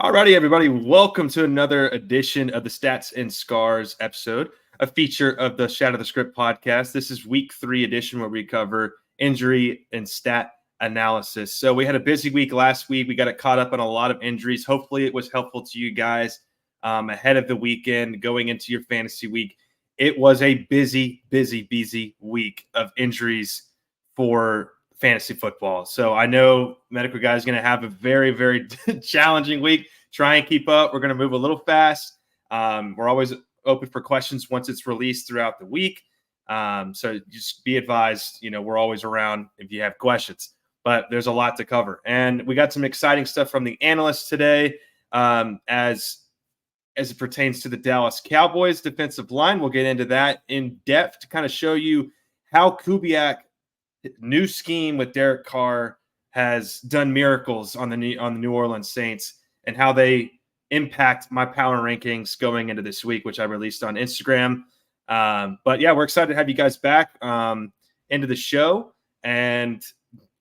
Alrighty, everybody. Welcome to another edition of the Stats and Scars episode, a feature of the Shatter the Script podcast. This is week 3 edition where we cover injury and stat analysis. So we had a busy week last week. We got it caught up on a lot of injuries. Hopefully it was helpful to you guys ahead of the weekend, going into your fantasy week. It was a busy week of injuries for fantasy football. So I know medical guy is going to have a very challenging week. Try and keep up. We're going to move a little fast. We're always open for questions once it's released throughout the week. So just be advised, we're always around if you have questions, but there's a lot to cover. And we got some exciting stuff from the analysts today as it pertains to the Dallas Cowboys defensive line. We'll get into that in depth to kind of show you how Kubiak new scheme with Derek Carr has done miracles on the New Orleans Saints and how they impact my power rankings going into this week, which I released on Instagram. But yeah, we're excited to have you guys back into the show and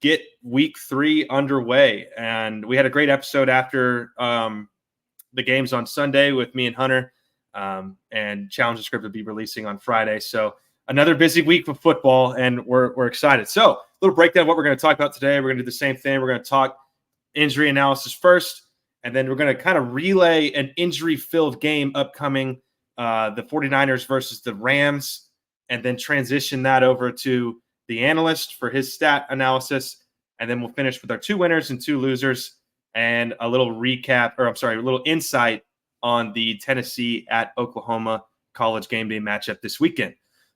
get week 3 underway. And we had a great episode after the games on Sunday with me and Hunter, and Challenge the Script will be releasing on Friday. So another busy week of football, and we're excited. So a little breakdown of what we're going to talk about today. We're going to do the same thing. We're going to talk injury analysis first, and then we're going to kind of relay an injury-filled game upcoming, the 49ers versus the Rams, and then transition that over to the analyst for his stat analysis. And then we'll finish with our 2 winners and 2 losers and a little a little insight on the Tennessee at Oklahoma College Gameday matchup this weekend.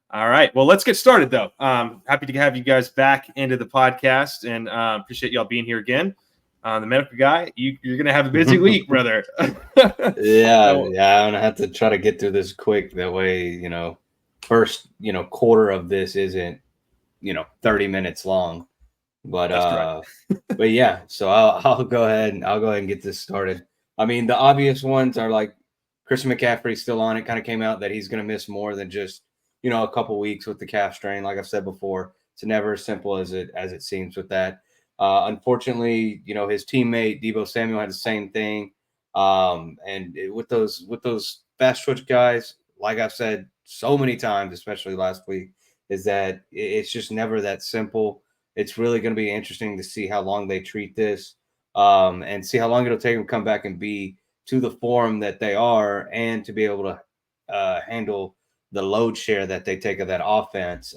All right. Well, let's get started, though. Happy to have you guys back into the podcast, and appreciate y'all being here again. The medical guy, you're going to have a busy week, brother. Yeah, I'm going to have to try to get through this quick. That way, first, quarter of this isn't, 30 minutes long. But but yeah, so I'll go ahead and get this started. I mean, the obvious ones are like Christian McCaffrey still on it. Kind of came out that he's going to miss more than just a couple weeks with the calf strain. Like I've said before, it's never as simple as it seems with that. Unfortunately, his teammate Deebo Samuel had the same thing. And with those fast twitch guys, like I've said so many times, especially last week, is that it's just never that simple. It's really going to be interesting to see how long they treat this, and see how long it'll take them to come back and be to the form that they are, and to be able to handle the load share that they take of that offense,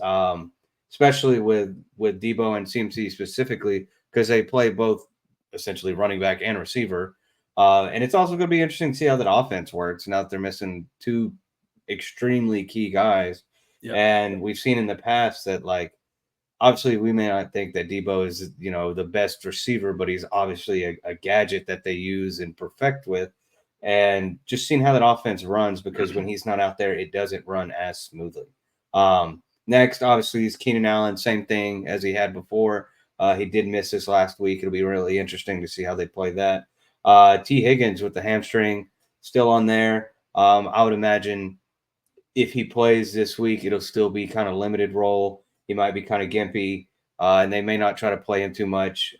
especially with Deebo and CMC specifically, because they play both essentially running back and receiver. And it's also going to be interesting to see how that offense works now that they're missing 2 extremely key guys. Yep. And we've seen in the past that, like, obviously we may not think that Deebo is, the best receiver, but he's obviously a gadget that they use and perfect with. And just seeing how that offense runs, because when he's not out there, it doesn't run as smoothly. Next, obviously, is Keenan Allen. Same thing as he had before. He did miss this last week. It'll be really interesting to see how they play that. T. Higgins with the hamstring still on there. I would imagine if he plays this week, it'll still be kind of limited role. He might be kind of gimpy, and they may not try to play him too much.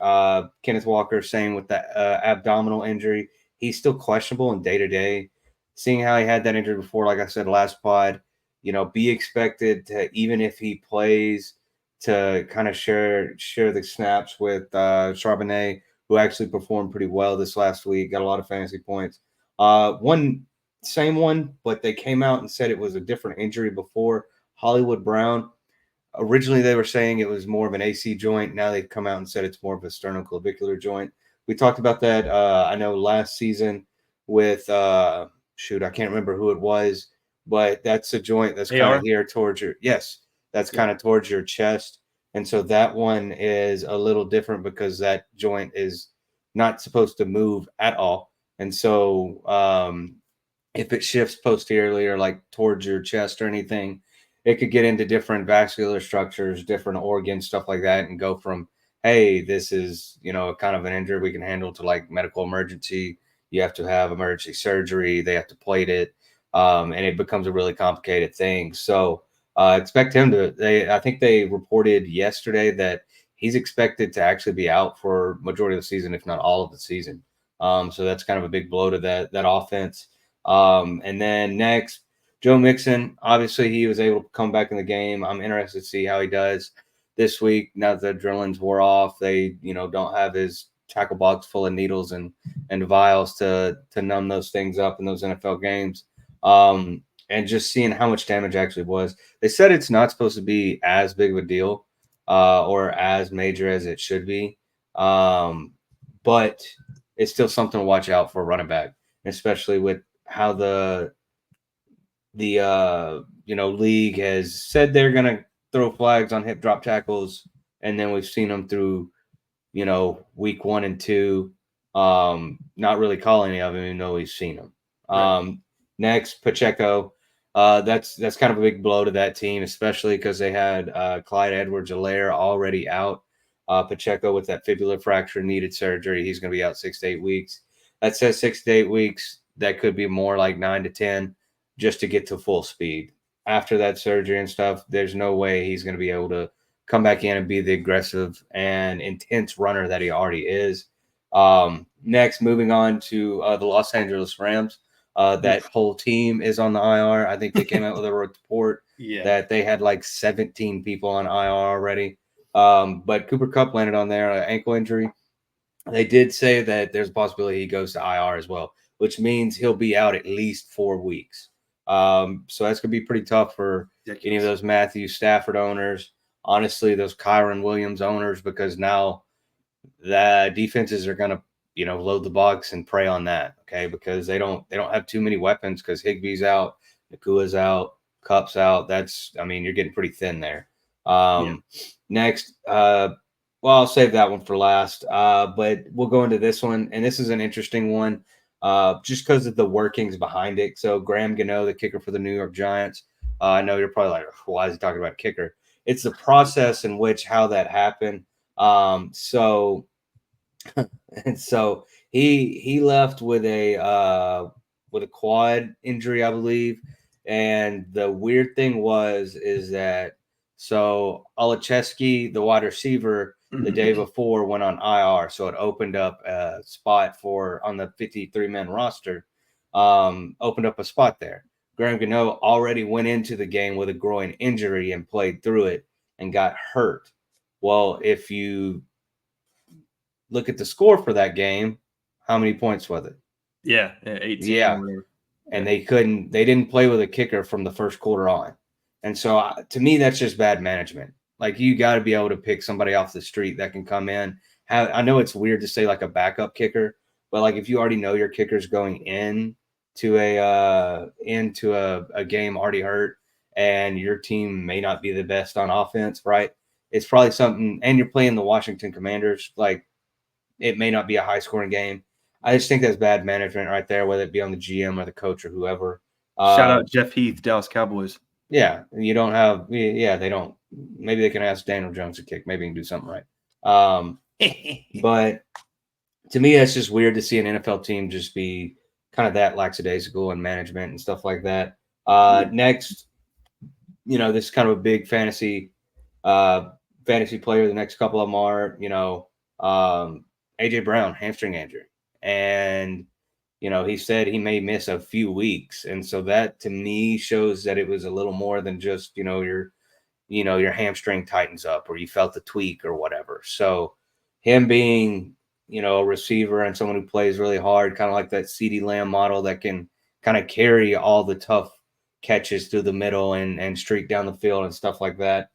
Kenneth Walker, same with that abdominal injury. He's still questionable in day-to-day. Seeing how he had that injury before, like I said last pod, be expected to, even if he plays, to kind of share the snaps with Charbonnet, who actually performed pretty well this last week, got a lot of fantasy points. Same one, but they came out and said it was a different injury before. Hollywood Brown. Originally, they were saying it was more of an AC joint. Now they've come out and said it's more of a sternoclavicular joint. We talked about that, I know, last season with, I can't remember who it was, but that's a joint that's kind of here towards your, kind of towards your chest. And so that one is a little different because that joint is not supposed to move at all. And so if it shifts posteriorly or like towards your chest or anything, it could get into different vascular structures, different organs, stuff like that, and go from, hey, this is, kind of an injury we can handle, to like medical emergency. You have to have emergency surgery. They have to plate it. And it becomes a really complicated thing. So expect him to, I think they reported yesterday that he's expected to actually be out for majority of the season, if not all of the season. So that's kind of a big blow to that offense. And then next, Joe Mixon. Obviously, he was able to come back in the game. I'm interested to see how he does this week. Now that the adrenaline's wore off, they don't have his tackle box full of needles and vials to numb those things up in those NFL games. And just seeing how much damage actually was. They said it's not supposed to be as big of a deal or as major as it should be. But it's still something to watch out for running back, especially with how the league has said they're going to throw flags on hip drop tackles. And then we've seen them through, week 1 and 2, not really calling any of them, even though we've seen them. Right. Next, Pacheco. That's kind of a big blow to that team, especially because they had Clyde Edwards-Helaire already out. Pacheco with that fibular fracture needed surgery. He's going to be out 6 to 8 weeks. That says 6 to 8 weeks. That could be more like 9 to 10 just to get to full speed. After that surgery and stuff, there's no way he's going to be able to come back in and be the aggressive and intense runner that he already is. Next, moving on to the Los Angeles Rams. That whole team is on the IR. I think they came out with a report that they had like 17 people on IR already. But Cooper Kupp landed on there, an ankle injury. They did say that there's a possibility he goes to IR as well, which means he'll be out at least 4 weeks. So that's going to be pretty tough for any of those Matthew Stafford owners. Honestly, those Kyron Williams owners, because now the defenses are going to, load the box and prey on that. Okay. Because they don't have too many weapons because Higbee's out, Nakua's out, Kupp's out. You're getting pretty thin there. Next, I'll save that one for last, but we'll go into this one. And this is an interesting one just because of the workings behind it. So Graham Gano, the kicker for the New York Giants. I know you're probably like, why is he talking about kicker? It's the process in which how that happened. So he left with a quad injury, I believe. And the weird thing is that Olacheski, the wide receiver, the day before went on IR, so it opened up a spot on the 53-man roster. Opened up a spot there. Graham Gano already went into the game with a groin injury and played through it and got hurt. Well, if you look at the score for that game, how many points was it? 18. Yeah. And they didn't play with a kicker from the first quarter on. And so to me, that's just bad management. Like, you got to be able to pick somebody off the street that can come in. I know it's weird to say like a backup kicker, but like if you already know your kicker's going into a game already hurt and your team may not be the best on offense, right? It's probably something, and you're playing the Washington Commanders, like it may not be a high scoring game. I just think that's bad management right there, whether it be on the GM or the coach or whoever. Shout out Jeff Heath, Dallas Cowboys. Yeah, you don't have. Yeah, they don't. Maybe they can ask Daniel Jones to kick. Maybe he can do something right. But to me, that's just weird to see an NFL team just be kind of that lackadaisical in management and stuff like that. Next, this is kind of a big fantasy player. The next couple of them are, AJ Brown, hamstring injury. And, he said he may miss a few weeks. And so that to me shows that it was a little more than just, your hamstring tightens up or you felt the tweak or whatever. So him being, a receiver and someone who plays really hard, kind of like that CeeDee Lamb model that can kind of carry all the tough catches through the middle and streak down the field and stuff like that,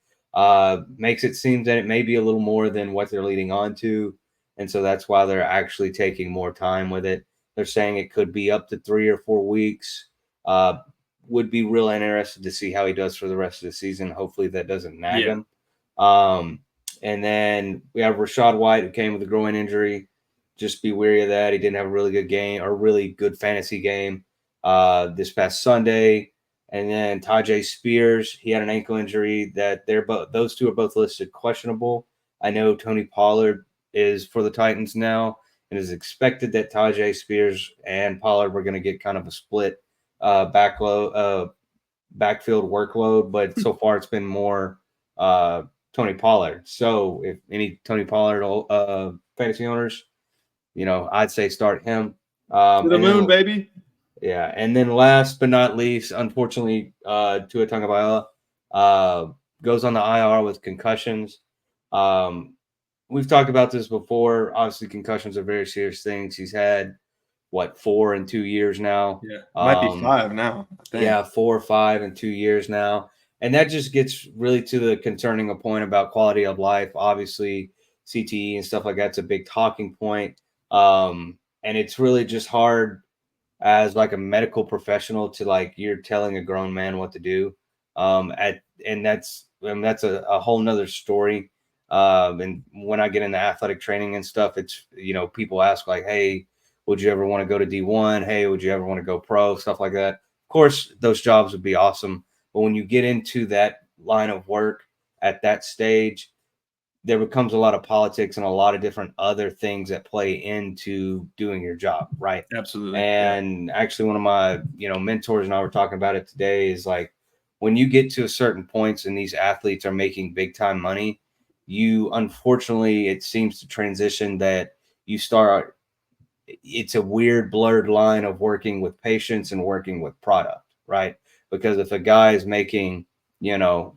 makes it seem that it may be a little more than what they're leading on to. And so that's why they're actually taking more time with it. They're saying it could be up to 3 or 4 weeks. Would be real interested to see how he does for the rest of the season. Hopefully that doesn't nag him. And then we have Rachaad White, who came with a groin injury. Just be wary of that. He didn't have a really good game or really good fantasy game this past Sunday. And then Tajay Spears, he had an ankle injury that those two are both listed questionable. I know Tony Pollard is for the Titans now, and is expected that Tajay Spears and Pollard were going to get kind of a split backfield workload, but so far it's been more Tony Pollard. So if any Tony Pollard fantasy owners, I'd say start him. To the And moon, then, baby. yeah, and then last but not least, unfortunately, Tua Tagovailoa goes on the IR with concussions. We've talked about this before. Obviously, concussions are very serious things. He's had 4 in 2 years now. Yeah, might be 5 now, I think. Yeah, 4 or 5 in 2 years now. And that just gets really to the concerning point about quality of life. Obviously, CTE and stuff like that's a big talking point. And it's really just hard as like a medical professional to like you're telling a grown man what to do. And that's a whole nother story. And when I get into athletic training and stuff, it's people ask like, hey, would you ever want to go to D1? Hey, would you ever want to go pro? Stuff like that. Of course, those jobs would be awesome. But when you get into that line of work at that stage, there becomes a lot of politics and a lot of different other things that play into doing your job, right? Absolutely. And actually, one of my mentors and I were talking about it today. Is like when you get to a certain points and these athletes are making big time money, you unfortunately it seems to transition that you start. It's a weird blurred line of working with patients and working with product, right? Because if a guy is making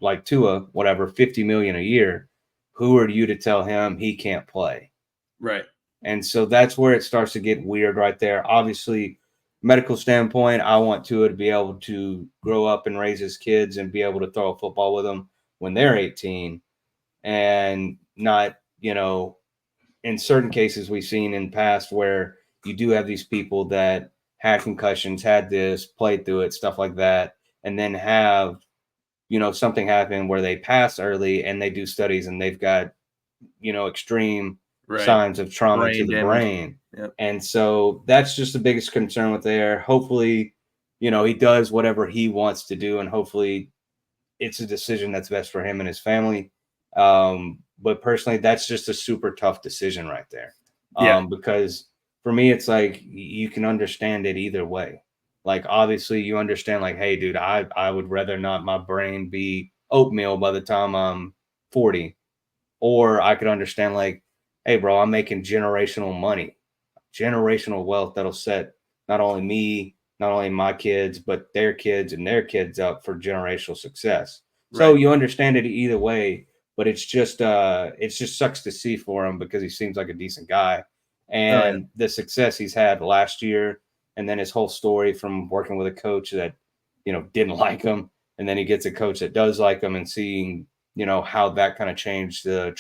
like Tua, whatever, 50 million a year, who are you to tell him he can't play? Right. And so that's where it starts to get weird right there. Obviously, medical standpoint, I want Tua to be able to grow up and raise his kids and be able to throw a football with them when they're 18 and not, in certain cases we've seen in the past where you do have these people that had concussions, had this, played through it, stuff like that, and then have, something happen where they pass early and they do studies and they've got, extreme signs of trauma to the brain. Yep. And so that's just the biggest concern with there. Hopefully, he does whatever he wants to do, and hopefully it's a decision that's best for him and his family. But personally, that's just a super tough decision right there. Because for me, it's like you can understand it either way. Like, obviously, you understand, like, hey, dude, I would rather not my brain be oatmeal by the time I'm 40. Or I could understand, like, hey, bro, I'm making generational money, generational wealth that'll set not only me, not only my kids, but their kids and their kids up for generational success. Right. So you understand it either way, but it's just sucks to see for him because he seems like a decent guy. And the success he's had last year, and then his whole story from working with a coach that, didn't like him. And then he gets a coach that does like him, and seeing, how that kind of changed the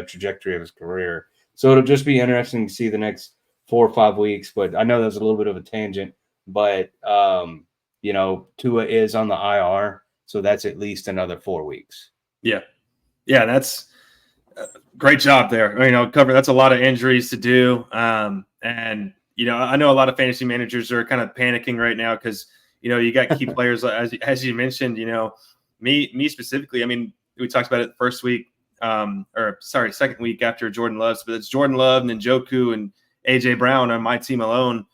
trajectory of his career. So it'll just be interesting to see the next 4 or 5 weeks. But I know that was a little bit of a tangent, but Tua is on the IR, so that's at least another 4 weeks. Yeah, that's great job there. Cover that's a lot of injuries to do, and I know a lot of fantasy managers are kind of panicking right now because you got key players as you mentioned. Me specifically. I mean, we talked about it the first week, second week after Jordan Love. But it's Jordan Love and Njoku and AJ Brown on my team alone,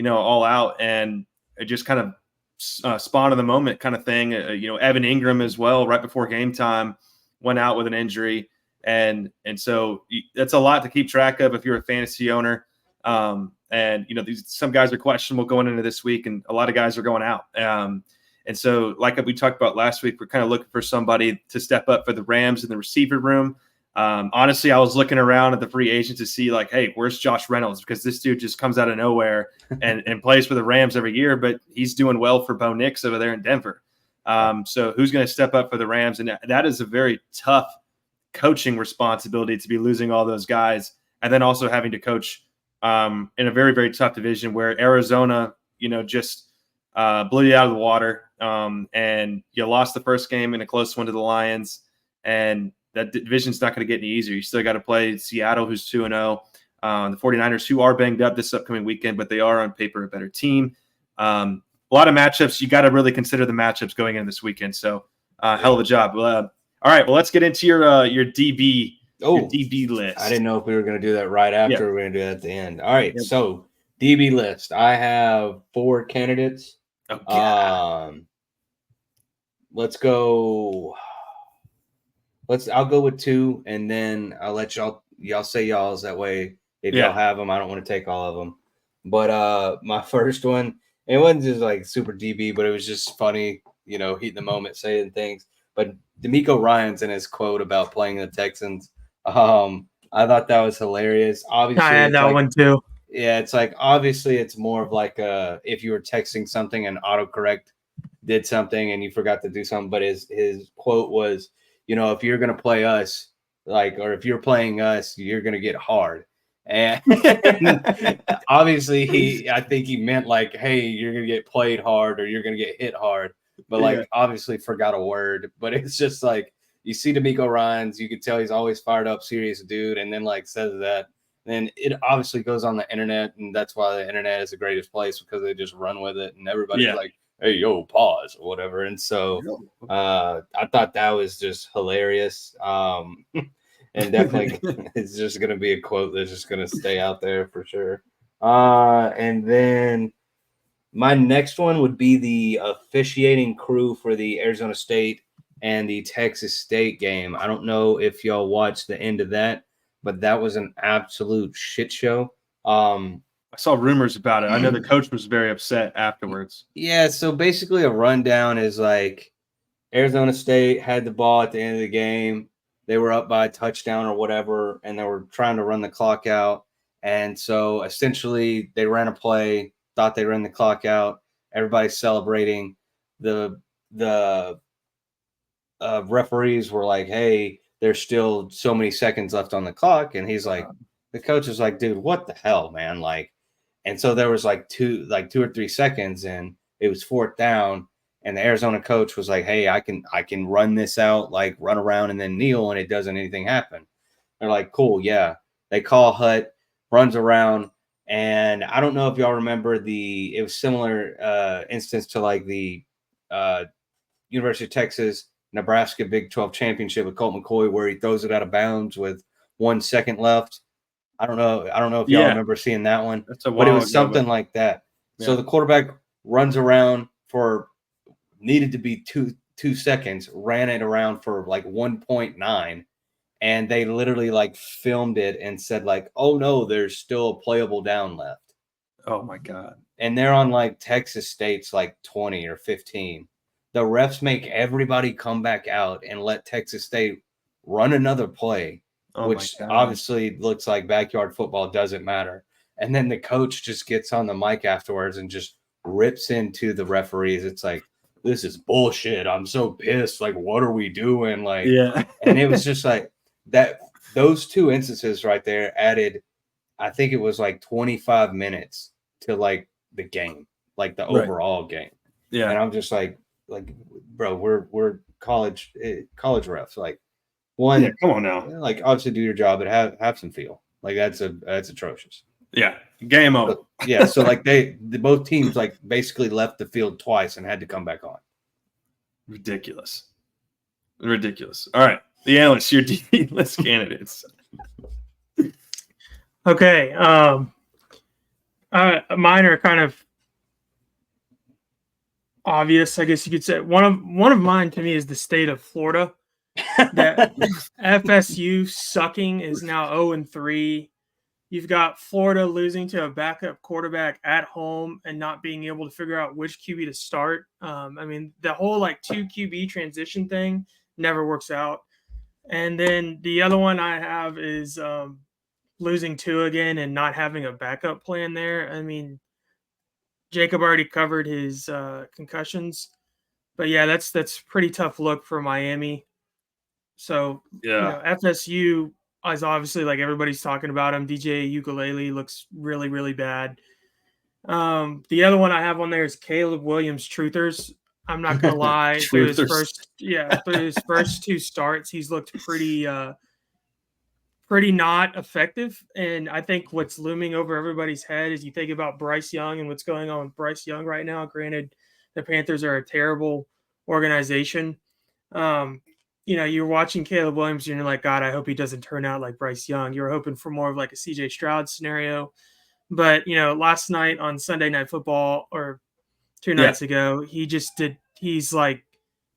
all out, and it just kind of spawn of the moment kind of thing. Evan Ingram as well, right before game time, went out with an injury, and so that's a lot to keep track of if you're a fantasy owner. And some guys are questionable going into this week, and a lot of guys are going out. And so, like we talked about last week, we're kind of looking for somebody to step up for the Rams in the receiver room. Honestly, I was looking around at the free agents to see, like, hey, where's Josh Reynolds? Because this dude just comes out of nowhere and plays for the Rams every year, but he's doing well for Bo Nix over there in Denver. So who's going to step up for the Rams? And that is a very tough coaching responsibility to be losing all those guys and then also having to coach in a very, very tough division where Arizona, just blew you out of the water. And you lost the first game in a close one to the Lions, and that division's not going to get any easier. You still got to play Seattle, who's 2-0, the 49ers, who are banged up this upcoming weekend, but they are on paper a better team. A lot of matchups. You got to really consider the matchups going into this weekend. So hell of a job. All right, well, let's get into your DB. Your DB list. I didn't know if we were going to do that right after. We're going to do that at the end. All right, so DB list. I have 4 candidates. Okay. Let's go. I'll go with 2, and then I'll let y'all say y'all's. That way if y'all have them. I don't want to take all of them. But my first one, it wasn't just like super DB, but it was just funny, heat in the moment saying things. But D'Amico Ryans in his quote about playing the Texans, I thought that was hilarious. Obviously, I had that one too. Yeah, it's like obviously it's more of like if you were texting something and autocorrect did something and you forgot to do something. But his quote was, if you're gonna play us, or if you're playing us, you're gonna get hard. And obviously I think he meant like, hey, you're gonna get played hard or you're gonna get hit hard. But obviously forgot a word. But it's just like you see D'Amico Ryans, you could tell he's always fired up, serious dude, and then says that. And it obviously goes on the internet, and that's why the internet is the greatest place because they just run with it, and everybody's like, "Hey, yo, pause," or whatever. And so I thought that was just hilarious. And definitely it's just going to be a quote that's just going to stay out there for sure. And then my next one would be the officiating crew for the Arizona State and the Texas State game. I don't know if y'all watched the end of that, but that was an absolute shit show. I saw rumors about it. I know the coach was very upset afterwards. Yeah, so basically a rundown is like Arizona State had the ball at the end of the game. They were up by a touchdown or whatever, and they were trying to run the clock out. And so essentially they ran a play, thought they ran the clock out. Everybody's celebrating. The referees were like, hey, there's still so many seconds left on the clock. And he's like, the coach is like, dude, what the hell, man? And so there was two or 3 seconds and it was 4th down. And the Arizona coach was like, hey, I can run this out, run around and then kneel and it doesn't anything happen. They're like, cool. Yeah. They call Hut, runs around. And I don't know if y'all remember it was similar instance to the University of Texas, Nebraska Big 12 championship with Colt McCoy, where he throws it out of bounds with 1 second left. I don't know if y'all remember seeing that one, but it was something like that. Yeah. So the quarterback runs around for needed to be two seconds, ran it around for 1.9, and they literally filmed it and said oh no, there's still a playable down left. Oh my God. And they're on Texas State's 20 or 15. The refs make everybody come back out and let Texas State run another play, which obviously looks like backyard football doesn't matter. And then the coach just gets on the mic afterwards and just rips into the referees. It's like, this is bullshit. I'm so pissed. What are we doing? And it was just that. Those 2 instances right there added, I think it was 25 minutes to the game, the overall game. Yeah. And I'm just bro, we're college refs. One, come on now. Obviously do your job, but have some feel. That's atrocious. Yeah, game over. So both teams basically left the field twice and had to come back on. Ridiculous. All right, the analysts, your DB list candidates. Okay, mine are kind of obvious, I guess you could say. One of mine to me is the state of Florida. That FSU sucking is now 0-3. You've got Florida losing to a backup quarterback at home and not being able to figure out which QB to start. The whole 2 QB transition thing never works out. And then the other one I have is losing 2 again and not having a backup plan there. Jacob already covered his concussions, but yeah, that's pretty tough look for Miami. So FSU is obviously everybody's talking about him. DJ Ukulele looks really, really bad. The other one I have on there is Caleb Williams Truthers. I'm not gonna lie, through his first 2 starts, he's looked pretty not effective. And I think what's looming over everybody's head is you think about Bryce Young and what's going on with Bryce Young right now. Granted, the Panthers are a terrible organization. You're watching Caleb Williams and you're like, God, I hope he doesn't turn out like Bryce Young. You're hoping for more of a CJ Stroud scenario. But, last night on Sunday Night Football or 2 nights ago, he's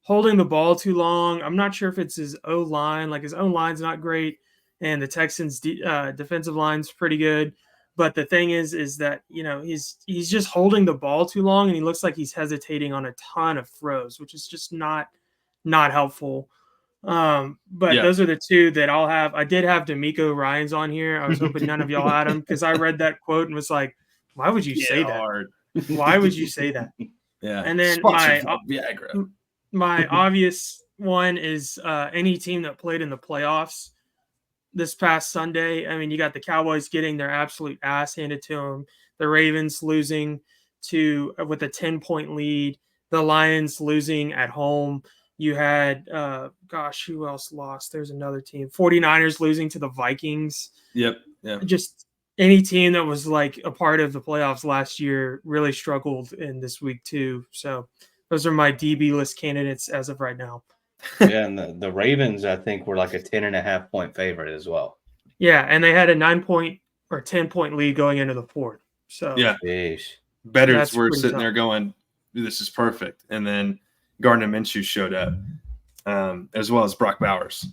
holding the ball too long. I'm not sure if it's his O-line. His own line's not great. and the Texans' defensive line's pretty good. But the thing is that he's just holding the ball too long, and he looks like he's hesitating on a ton of throws, which is just not helpful. But those are the two that I'll have. I did have D'Amico Ryans on here. I was hoping none of y'all had him because I read that quote and was like, why would you say that? Why would you say that? Yeah. And then Viagra. My obvious one is any team that played in the playoffs this past Sunday. I mean, you got the Cowboys getting their absolute ass handed to them. The Ravens losing with a 10-point lead. The Lions losing at home. You had, who else lost? There's another team. 49ers losing to the Vikings. Yep. Just any team that was like a part of the playoffs last year really struggled in this week too. So those are my DB list candidates as of right now. Yeah, and the Ravens, I think, were like a 10.5 point favorite as well. Yeah, and they had a 9-point or 10-point lead going into the fourth. So yeah, bettors were sitting there going, "This is perfect," and then Gardner Minshew showed up, as well as Brock Bowers.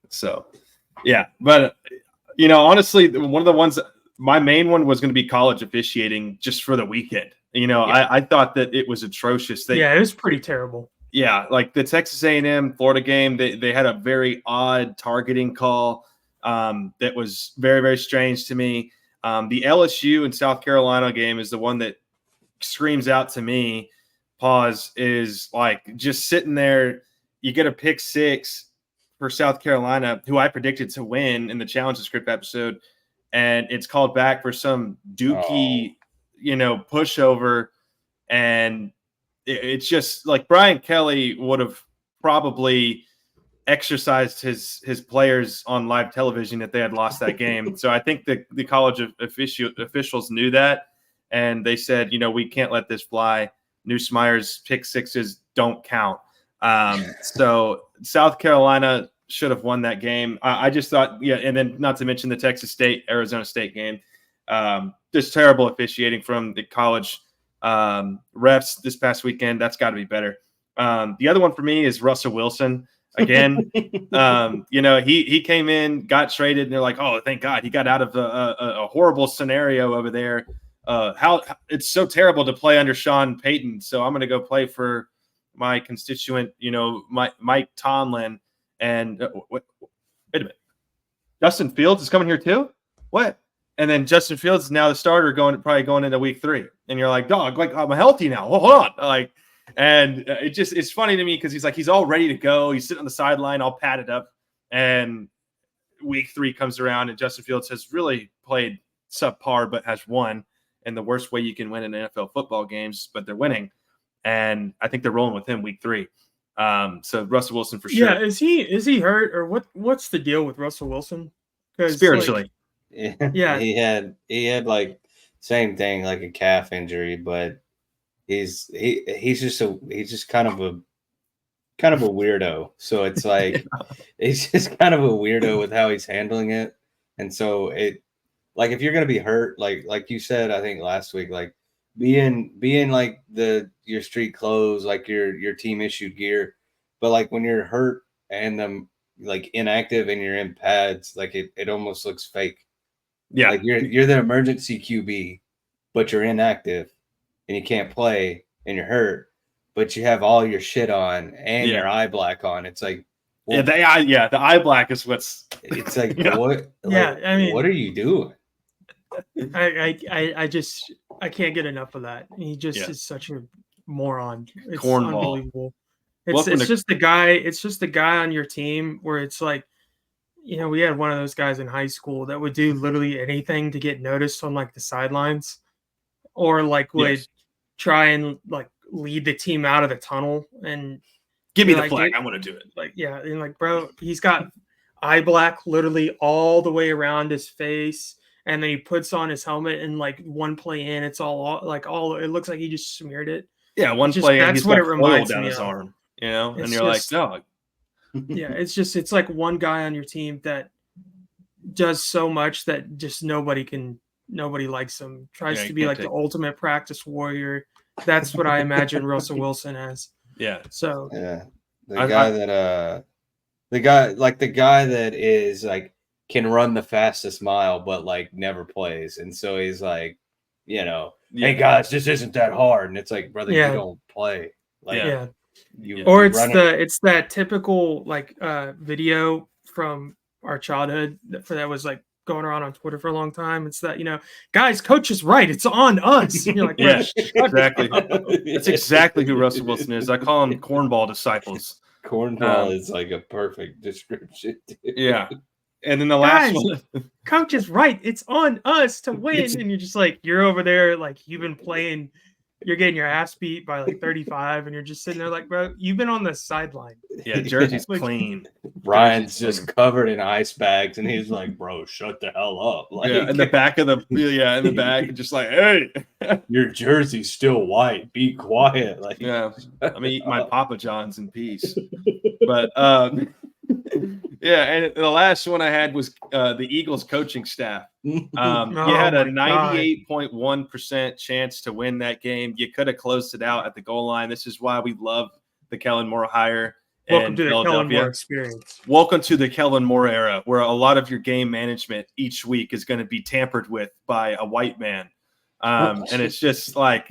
So, yeah, but honestly, one of the ones, my main one was going to be college officiating just for the weekend. I thought that it was atrocious. It was pretty terrible. Yeah, like the Texas A&M Florida game, they had a very odd targeting call that was very, very strange to me. The LSU and South Carolina game is the one that screams out to me. Is like just sitting there. You get a pick six for South Carolina, who I predicted to win in the Challenge the Script episode, and it's called back for some dookie, pushover, and it's just like Brian Kelly would have probably exercised his players on live television if they had lost that game. So I think the college officials knew that, and they said, we can't let this fly. Nussmeier's pick sixes don't count. So South Carolina should have won that game. I just thought, and then not to mention the Texas State, Arizona State game. Just terrible officiating from the college refs this past weekend. That's got to be better. The other one for me is Russell Wilson. Again, he came in, got traded, and they're like, oh, thank God he got out of a horrible scenario over there. How it's so terrible to play under Sean Payton. So I'm going to go play for my constituent, Mike Tomlin. And wait a minute, Justin Fields is coming here too. What? And then Justin Fields is now the starter probably going into week 3. And you're like, dog, like I'm healthy now. Hold on. It's funny to me because he's all ready to go. He's sitting on the sideline, all padded up. And week 3 comes around and Justin Fields has really played subpar, but has won in the worst way you can win in NFL football games, but they're winning. And I think they're rolling with him week 3. So Russell Wilson for sure. Yeah, is he hurt or what's the deal with Russell Wilson? Spiritually. Yeah. He had like same thing, like a calf injury, but he's just kind of a weirdo. So it's like he's just kind of a weirdo with how he's handling it. And so like if you're gonna be hurt, like you said, I think last week, like being like your street clothes, like your team issued gear, but like when you're hurt and like inactive and you're in pads, like it almost looks fake. Yeah, like you're the emergency QB, but you're inactive and you can't play and you're hurt, but you have all your shit on and your eye black on. It's like, well, the eye black is what's. It's like what? Yeah, I mean, what are you doing? I can't get enough of that. He just is such a moron. It's cornball. Unbelievable. It's just the guy. It's just the guy on your team where it's like, we had one of those guys in high school that would do literally anything to get noticed on like the sidelines, or like would try and like lead the team out of the tunnel and give me the flag. I want to do it. And like, bro, he's got eye black literally all the way around his face. And then he puts on his helmet and like one play in, it's all it looks like he just smeared it. Yeah, one play in, that's what it reminds me his of. Arm, and you're like, dog. Yeah, it's like one guy on your team that does so much that just nobody likes him. Tries to be like the ultimate practice warrior. That's what I imagine Russell Wilson as. Yeah. So the guy that is like can run the fastest mile, but like never plays. And so he's like, hey guys, this isn't that hard. And it's like, brother, you don't play. Like, or it's that typical like video from our childhood that was like going around on Twitter for a long time. It's that, guys, coach is right. It's on us. And you're like, exactly. That's exactly who Russell Wilson is. I call him cornball disciples. Cornball is like a perfect description. Yeah. And then the last one, coach is right. It's on us to win. And you're just like, you're over there, like you've been playing, you're getting your ass beat by like 35, and you're just sitting there like, bro, you've been on the sideline. Yeah, jersey's clean. Ryan's just covered in ice bags, and he's like, bro, shut the hell up. Like, in the back of in the back, just like, hey, your jersey's still white. Be quiet. Like, let me eat my Papa John's in peace. But and the last one I had was the Eagles coaching staff. You had a 98.1% chance to win that game. You could have closed it out at the goal line. This is why we love the Kellen Moore hire. Welcome to the Kellen Moore experience. Welcome to the Kellen Moore era, where a lot of your game management each week is going to be tampered with by a white man. And it's just like,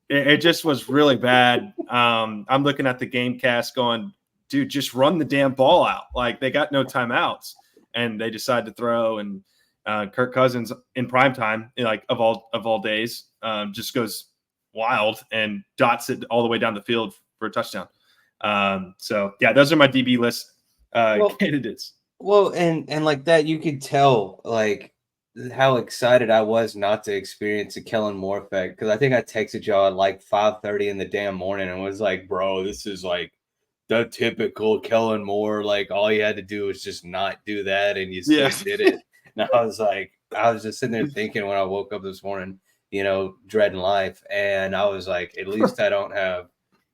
it just was really bad. I'm looking at the game cast going, dude, just run the damn ball out. Like, they got no timeouts, and they decide to throw. And Kirk Cousins in prime time, like of all days, just goes wild and dots it all the way down the field for a touchdown. So yeah, those are my DB list candidates. Well, and like that, you could tell like how excited I was not to experience the Kellen Moore effect, because I think I texted y'all at like 5:30 in the damn morning and was like, bro, this is like the typical Kellen Moore. Like, all you had to do was just not do that, and you still did it. And I was just sitting there thinking when I woke up this morning, dreading life, and I was like, at least I don't have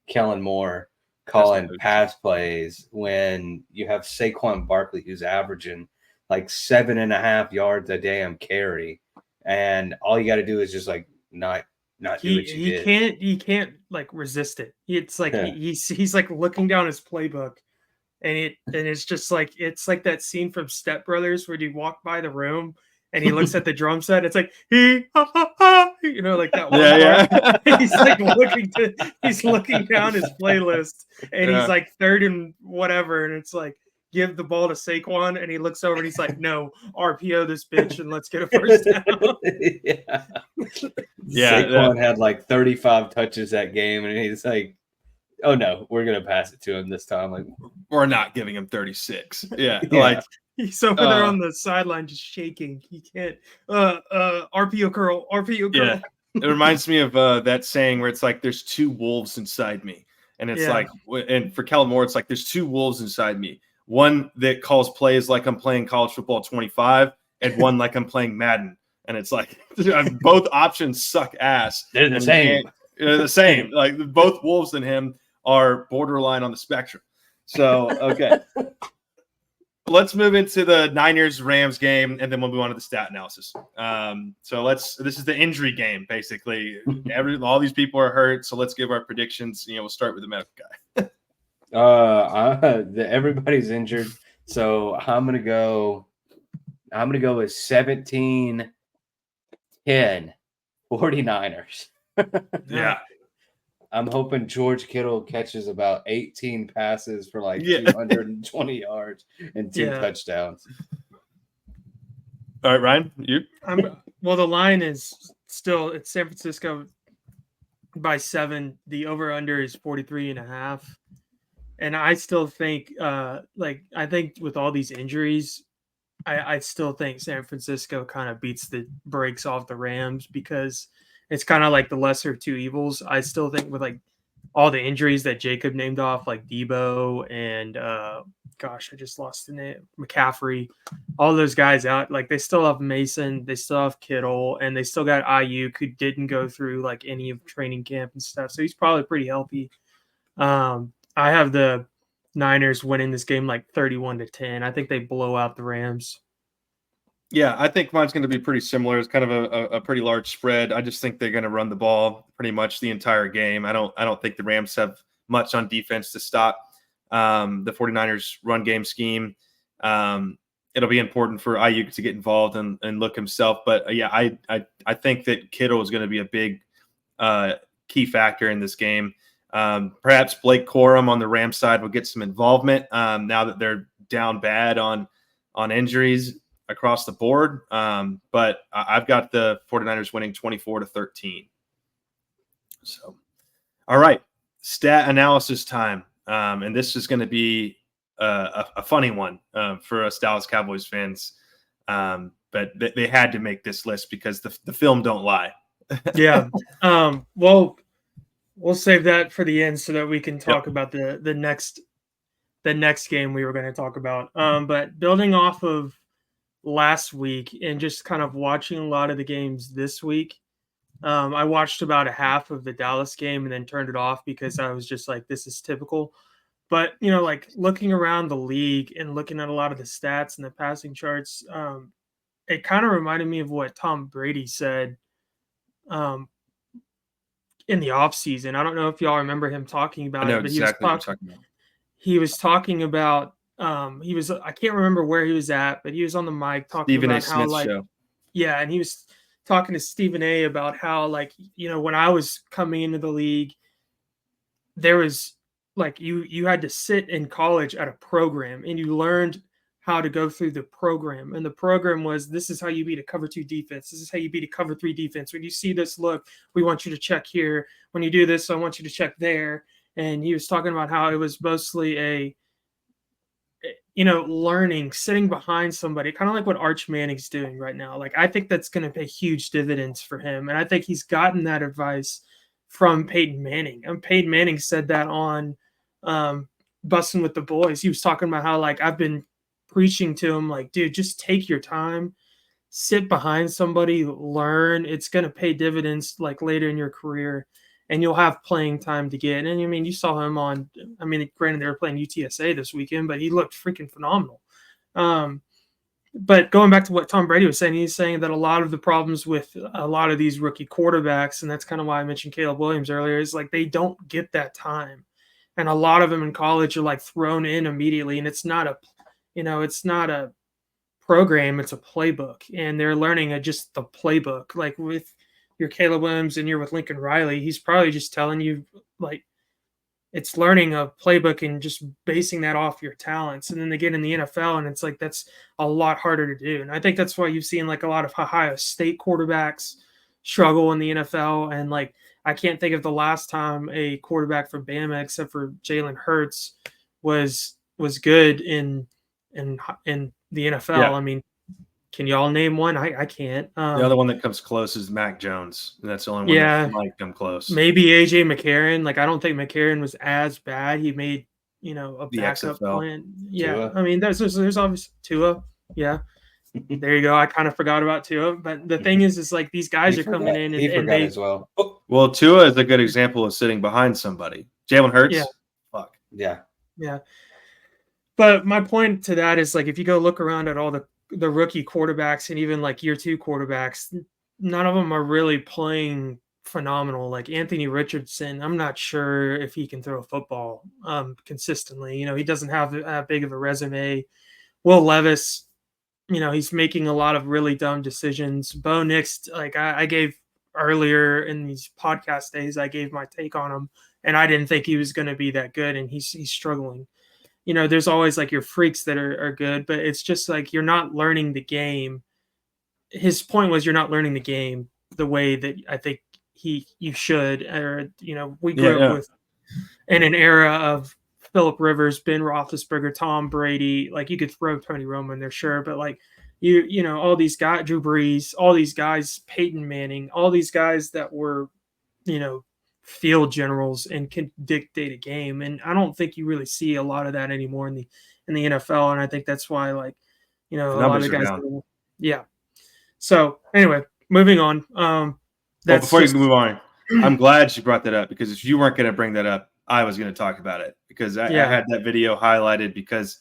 Kellen Moore calling pass plays when you have Saquon Barkley, who's averaging like 7.5 yards a damn carry, and all you got to do is just like not do what you did. He can't like resist it. It's like he's like looking down his playbook, and it's just like, it's like that scene from Step Brothers where you walk by the room and he looks at the drum set. It's like like that one. He's looking down his playlist, and he's like third and whatever, and it's like, give the ball to Saquon, and he looks over and he's like, no, RPO this bitch and let's get a first down. Saquon had like 35 touches that game, and he's like, oh no, we're gonna pass it to him this time. Like, we're not giving him 36. Like, he's over there on the sideline just shaking. He can't RPO curl. Yeah. It reminds me of that saying where it's like, there's two wolves inside me. And it's like, and for Kellen Moore, it's like, there's two wolves inside me. One that calls plays like I'm playing college football 25, and one like I'm playing Madden. And it's like, both options suck ass. They're the same. They're the same. Like, both wolves and him are borderline on the spectrum. So, okay. Let's move into the Niners-Rams game, and then we'll move on to the stat analysis. This is the injury game, basically. All these people are hurt, so let's give our predictions. We'll start with the medical guy. Everybody's injured, so I'm gonna go with 17-10 49ers. Yeah. I'm hoping George Kittle catches about 18 passes for like 220 yards and 2 touchdowns. All right, Ryan, you? Well, the line is still, it's San Francisco by 7. The over-under is 43.5. And I still think, I think with all these injuries, I still think San Francisco kind of beats the brakes off the Rams, because it's kind of like the lesser of two evils. I still think with like all the injuries that Jacob named off, like Debo and I just lost the name, McCaffrey, all those guys out. Like, they still have Mason, they still have Kittle, and they still got Ayuk, who didn't go through like any of training camp and stuff. So he's probably pretty healthy. I have the Niners winning this game like 31-10. I think they blow out the Rams. Yeah, I think mine's going to be pretty similar. It's kind of a pretty large spread. I just think they're going to run the ball pretty much the entire game. I don't think the Rams have much on defense to stop the 49ers run game scheme. And it'll be important for Ayuk to get involved and look himself. But yeah, I think that Kittle is going to be a big key factor in this game. Perhaps Blake Corum on the Rams side will get some involvement now that they're down bad on injuries across the board. But I've got the 49ers winning 24-13. So, all right, stat analysis time. And this is going to be a funny one for us Dallas Cowboys fans. But they had to make this list because the film don't lie. Yeah. Well, we'll save that for the end so that we can talk about the next game we were going to talk about. But building off of last week and just kind of watching a lot of the games this week, I watched about a half of the Dallas game and then turned it off because I was just like, this is typical. But, like looking around the league and looking at a lot of the stats and the passing charts, it kind of reminded me of what Tom Brady said in the offseason. I don't know if y'all remember him talking about it, but exactly what you're talking about. He was talking about I can't remember where he was at, but he was on the mic talking Stephen about A. how Smith's show. Yeah, and he was talking to Stephen A about how when I was coming into the league, there was you had to sit in college at a program and you learned how to go through the program. And the program was, this is how you beat a cover 2 defense. This is how you beat a cover 3 defense. When you see this look, we want you to check here. When you do this, I want you to check there. And he was talking about how it was mostly learning, sitting behind somebody, kind of like what Arch Manning's doing right now. I think that's going to pay huge dividends for him. And I think he's gotten that advice from Peyton Manning. And Peyton Manning said that on Bussin' with the Boys. He was talking about how I've been preaching to him, dude, just take your time, sit behind somebody, learn. It's going to pay dividends later in your career, and you'll have playing time to get. And I mean, you saw him on, granted they were playing UTSA this weekend, but he looked freaking phenomenal. But going back to what Tom Brady was saying, he's saying that a lot of the problems with a lot of these rookie quarterbacks, and that's kind of why I mentioned Caleb Williams earlier, is they don't get that time. And a lot of them in college are thrown in immediately, and it's not a program, it's a playbook, and they're learning just the playbook. With your Caleb Williams and you're with Lincoln Riley, he's probably just telling you it's learning a playbook and just basing that off your talents. And then they get in the NFL and it's that's a lot harder to do. And I think that's why you've seen a lot of Ohio State quarterbacks struggle in the NFL. And I can't think of the last time a quarterback from Bama, except for Jalen Hurts, was good in the NFL. Yeah. Can y'all name one? I can't. The other one that comes close is Mac Jones. And that's the only one that might come close. Maybe AJ McCarron. I don't think McCarron was as bad. He made, a backup plan. Yeah. Tua. There's obviously Tua. Yeah. There you go. I kind of forgot about Tua. But the thing is these guys are coming in and they as well. Well, Tua is a good example of sitting behind somebody. Jalen Hurts. Yeah. Fuck. Yeah. Yeah. But my point to that is if you go look around at all the rookie quarterbacks and even year 2 quarterbacks, none of them are really playing phenomenal. Anthony Richardson, I'm not sure if he can throw a football consistently. He doesn't have that big of a resume. Will Levis, he's making a lot of really dumb decisions. Bo Nix, I gave earlier in these podcast days, I gave my take on him, and I didn't think he was going to be that good, and he's struggling. There's always your freaks that are good, but it's just you're not learning the game. His point was you're not learning the game the way that I think you should. Or we grew up with in an era of Phillip Rivers, Ben Roethlisberger, Tom Brady. You could throw Tony Romo in there, sure, but all these guys, Drew Brees, all these guys, Peyton Manning, all these guys that were field generals and can dictate a game, and I don't think you really see a lot of that anymore in the NFL, and I think that's why a lot of the guys So anyway, moving on. Before you move on, I'm glad you brought that up, because if you weren't going to bring that up, I was going to talk about it, because I had that video highlighted, because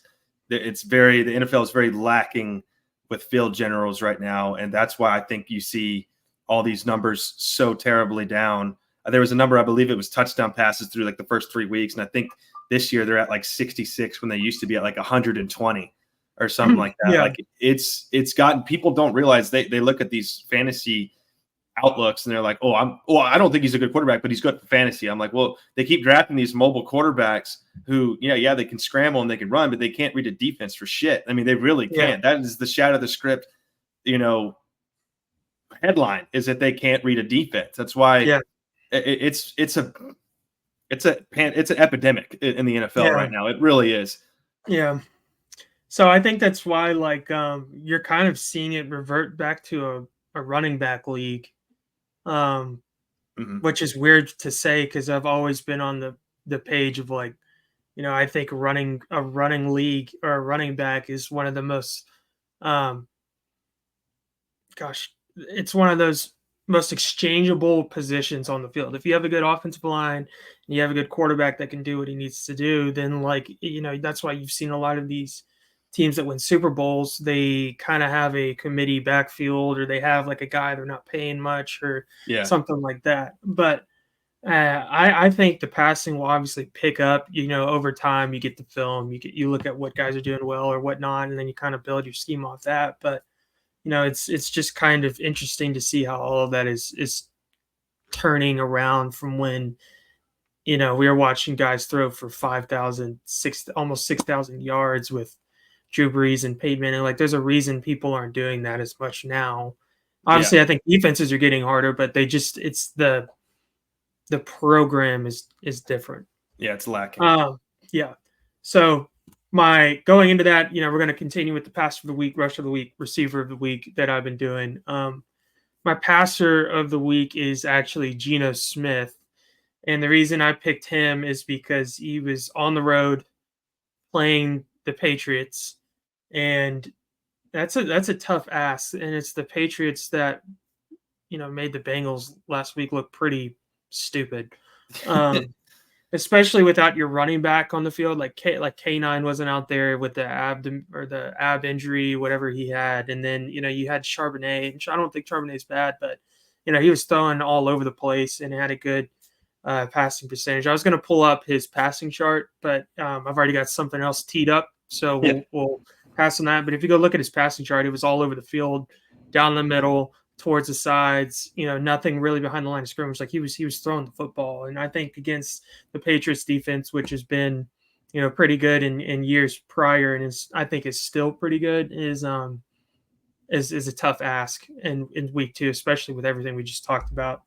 the NFL is very lacking with field generals right now, and that's why I think you see all these numbers so terribly down. There was a number, I believe it was touchdown passes through the first 3 weeks. And I think this year they're at 66 when they used to be at 120. or something like that. Yeah. Like it's gotten, people don't realize they look at these fantasy outlooks and they're like, I don't think he's a good quarterback, but he's good for fantasy. I'm like, well, they keep drafting these mobile quarterbacks who, they can scramble and they can run, but they can't read a defense for shit. I mean, they really can't. That is the Shatter the Script, headline, is that they can't read a defense. That's why it's an epidemic in the NFL right now. It really is. Yeah. So I think that's why, like, you're kind of seeing it revert back to a running back league, which is weird to say because I've always been on the page of, like, I think a running league or a running back is one of the most, it's one of those most exchangeable positions on the field. If you have a good offensive line and you have a good quarterback that can do what he needs to do, then, like, that's why you've seen a lot of these teams that win Super Bowls. They kind of have a committee backfield, or they have like a guy they're not paying much or something like that. But I think the passing will obviously pick up, over time. You get the film, you look at what guys are doing well or whatnot, and then you kind of build your scheme off that. But it's just kind of interesting to see how all of that is turning around from when, we were watching guys throw for 5,000, almost 6,000 yards with Drew Brees and Peyton Manning. Like, there's a reason people aren't doing that as much now. Obviously, I think defenses are getting harder, but it's the program is different. Yeah, it's lacking. So going into that, we're going to continue with the passer of the week, rush of the week, receiver of the week that I've been doing. My passer of the week is actually Geno Smith. And the reason I picked him is because he was on the road playing the Patriots, and that's a tough ask. And it's the Patriots that, made the Bengals last week look pretty stupid. Especially without your running back on the field. Like K9 wasn't out there with the ab injury, whatever he had. And then, you had Charbonnet. I don't think Charbonnet's bad, but, he was throwing all over the place and had a good passing percentage. I was going to pull up his passing chart, but I've already got something else teed up. So we'll pass on that. But if you go look at his passing chart, it was all over the field, down the middle, towards the sides, nothing really behind the line of scrimmage. Like, he was throwing the football. And I think against the Patriots defense, which has been, pretty good in years prior, and I think is still pretty good, is a tough ask in week 2, especially with everything we just talked about.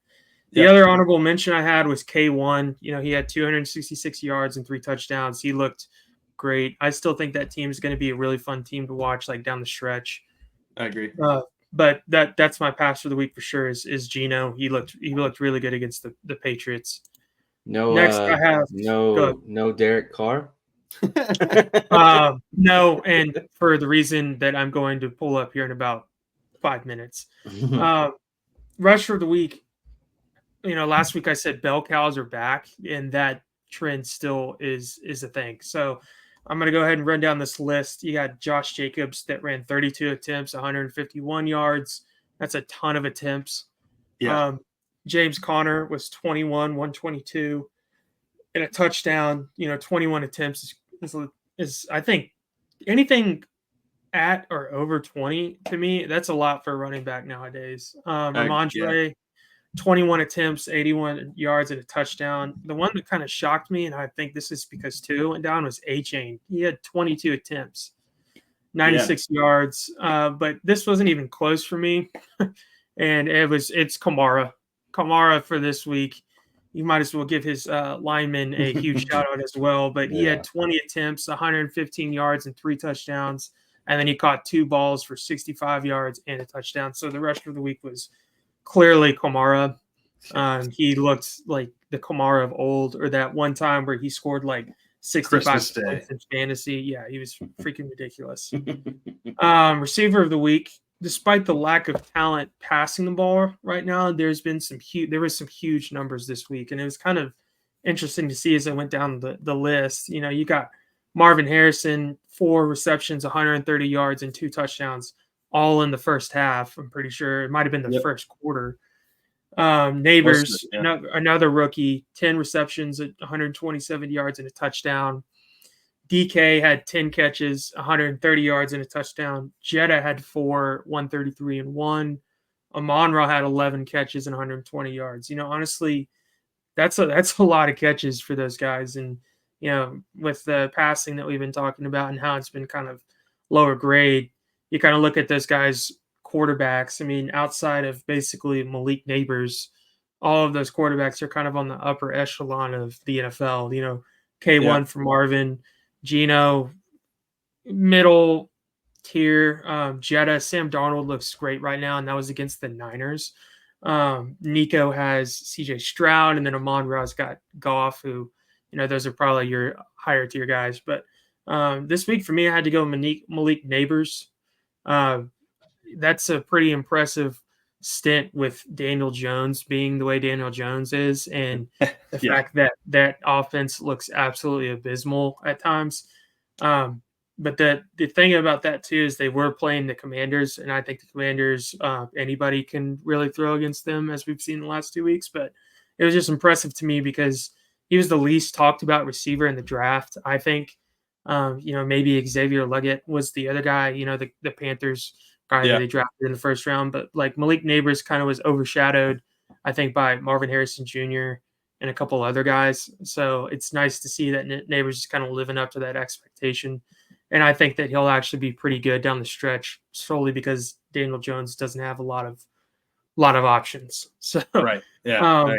The other honorable mention I had was K1. He had 266 yards and 3 touchdowns. He looked great. I still think that team is going to be a really fun team to watch, like, down the stretch. I agree. But that's my pass for the week for sure is Geno. He looked really good against the Patriots. Next I have no Derek Carr. No, and for the reason that I'm going to pull up here in about 5 minutes. Rusher of the week. Last week I said bell cows are back, and that trend still is a thing. So I'm going to go ahead and run down this list. You got Josh Jacobs that ran 32 attempts, 151 yards. That's a ton of attempts. Yeah. James Conner was 21, 122, and a touchdown. 21 attempts is I think anything at or over 20 to me, that's a lot for a running back nowadays. Ramondre, 21 attempts, 81 yards, and a touchdown. The one that kind of shocked me, and I think this is because 2 went down, was A-Chain. He had 22 attempts, 96 yards, but this wasn't even close for me. And it's Kamara. Kamara for this week. You might as well give his lineman a huge shout out as well. But he had 20 attempts, 115 yards, and 3 touchdowns. And then he caught 2 balls for 65 yards and a touchdown. So the rest of the week was clearly Kamara. He looked like the Kamara of old, or that one time where he scored like 65 points in fantasy. Yeah, he was freaking ridiculous. Receiver of the week. Despite the lack of talent passing the ball right now, there was some huge numbers this week, and it was kind of interesting to see as I went down the list. You got Marvin Harrison, 4 receptions, 130 yards, and 2 touchdowns, all in the first half. I'm pretty sure it might have been the first quarter. Neighbors, another rookie, 10 receptions at 127 yards and a touchdown. DK had 10 catches, 130 yards and a touchdown. Jetta had 4, 133 and 1. Amon-Ra had 11 catches and 120 yards. Honestly, that's a lot of catches for those guys. And, with the passing that we've been talking about and how it's been kind of lower grade, you kind of look at those guys' quarterbacks. I mean, outside of basically Malik Neighbors, all of those quarterbacks are kind of on the upper echelon of the NFL. K1 for Marvin, Gino, middle tier. Jetta, Sam Darnold looks great right now, and that was against the Niners. Nico has CJ Stroud, and then Amon-Ra's got Goff, who, those are probably your higher tier guys. But this week for me, I had to go Malik Neighbors. That's a pretty impressive stint with Daniel Jones being the way Daniel Jones is, and the fact that offense looks absolutely abysmal at times. But the thing about that too is they were playing the Commanders, and I think the Commanders, anybody can really throw against them, as we've seen in the last 2 weeks. But it was just impressive to me because he was the least talked about receiver in the draft. I think, maybe Xavier Leggett was the other guy, the Panthers guy that they drafted in the first round. But like Malik Neighbors kind of was overshadowed, I think, by Marvin Harrison Jr. and a couple other guys. So it's nice to see that Neighbors is kind of living up to that expectation. And I think that he'll actually be pretty good down the stretch, solely because Daniel Jones doesn't have a lot of options. So right, yeah.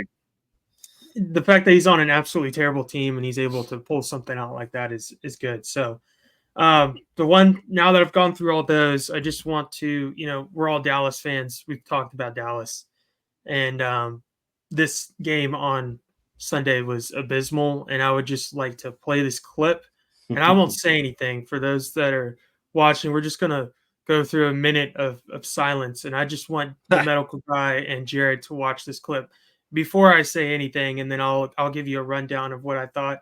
The fact that he's on an absolutely terrible team and he's able to pull something out like that is good. So the one, now that I've gone through all those, I just want to, we're all Dallas fans. We've talked about Dallas, and this game on Sunday was abysmal. And I would just like to play this clip. And I won't say anything for those that are watching. We're just going to go through a minute of silence. And I just want the medical guy and Jared to watch this clip before I say anything. And then I'll give you a rundown of what I thought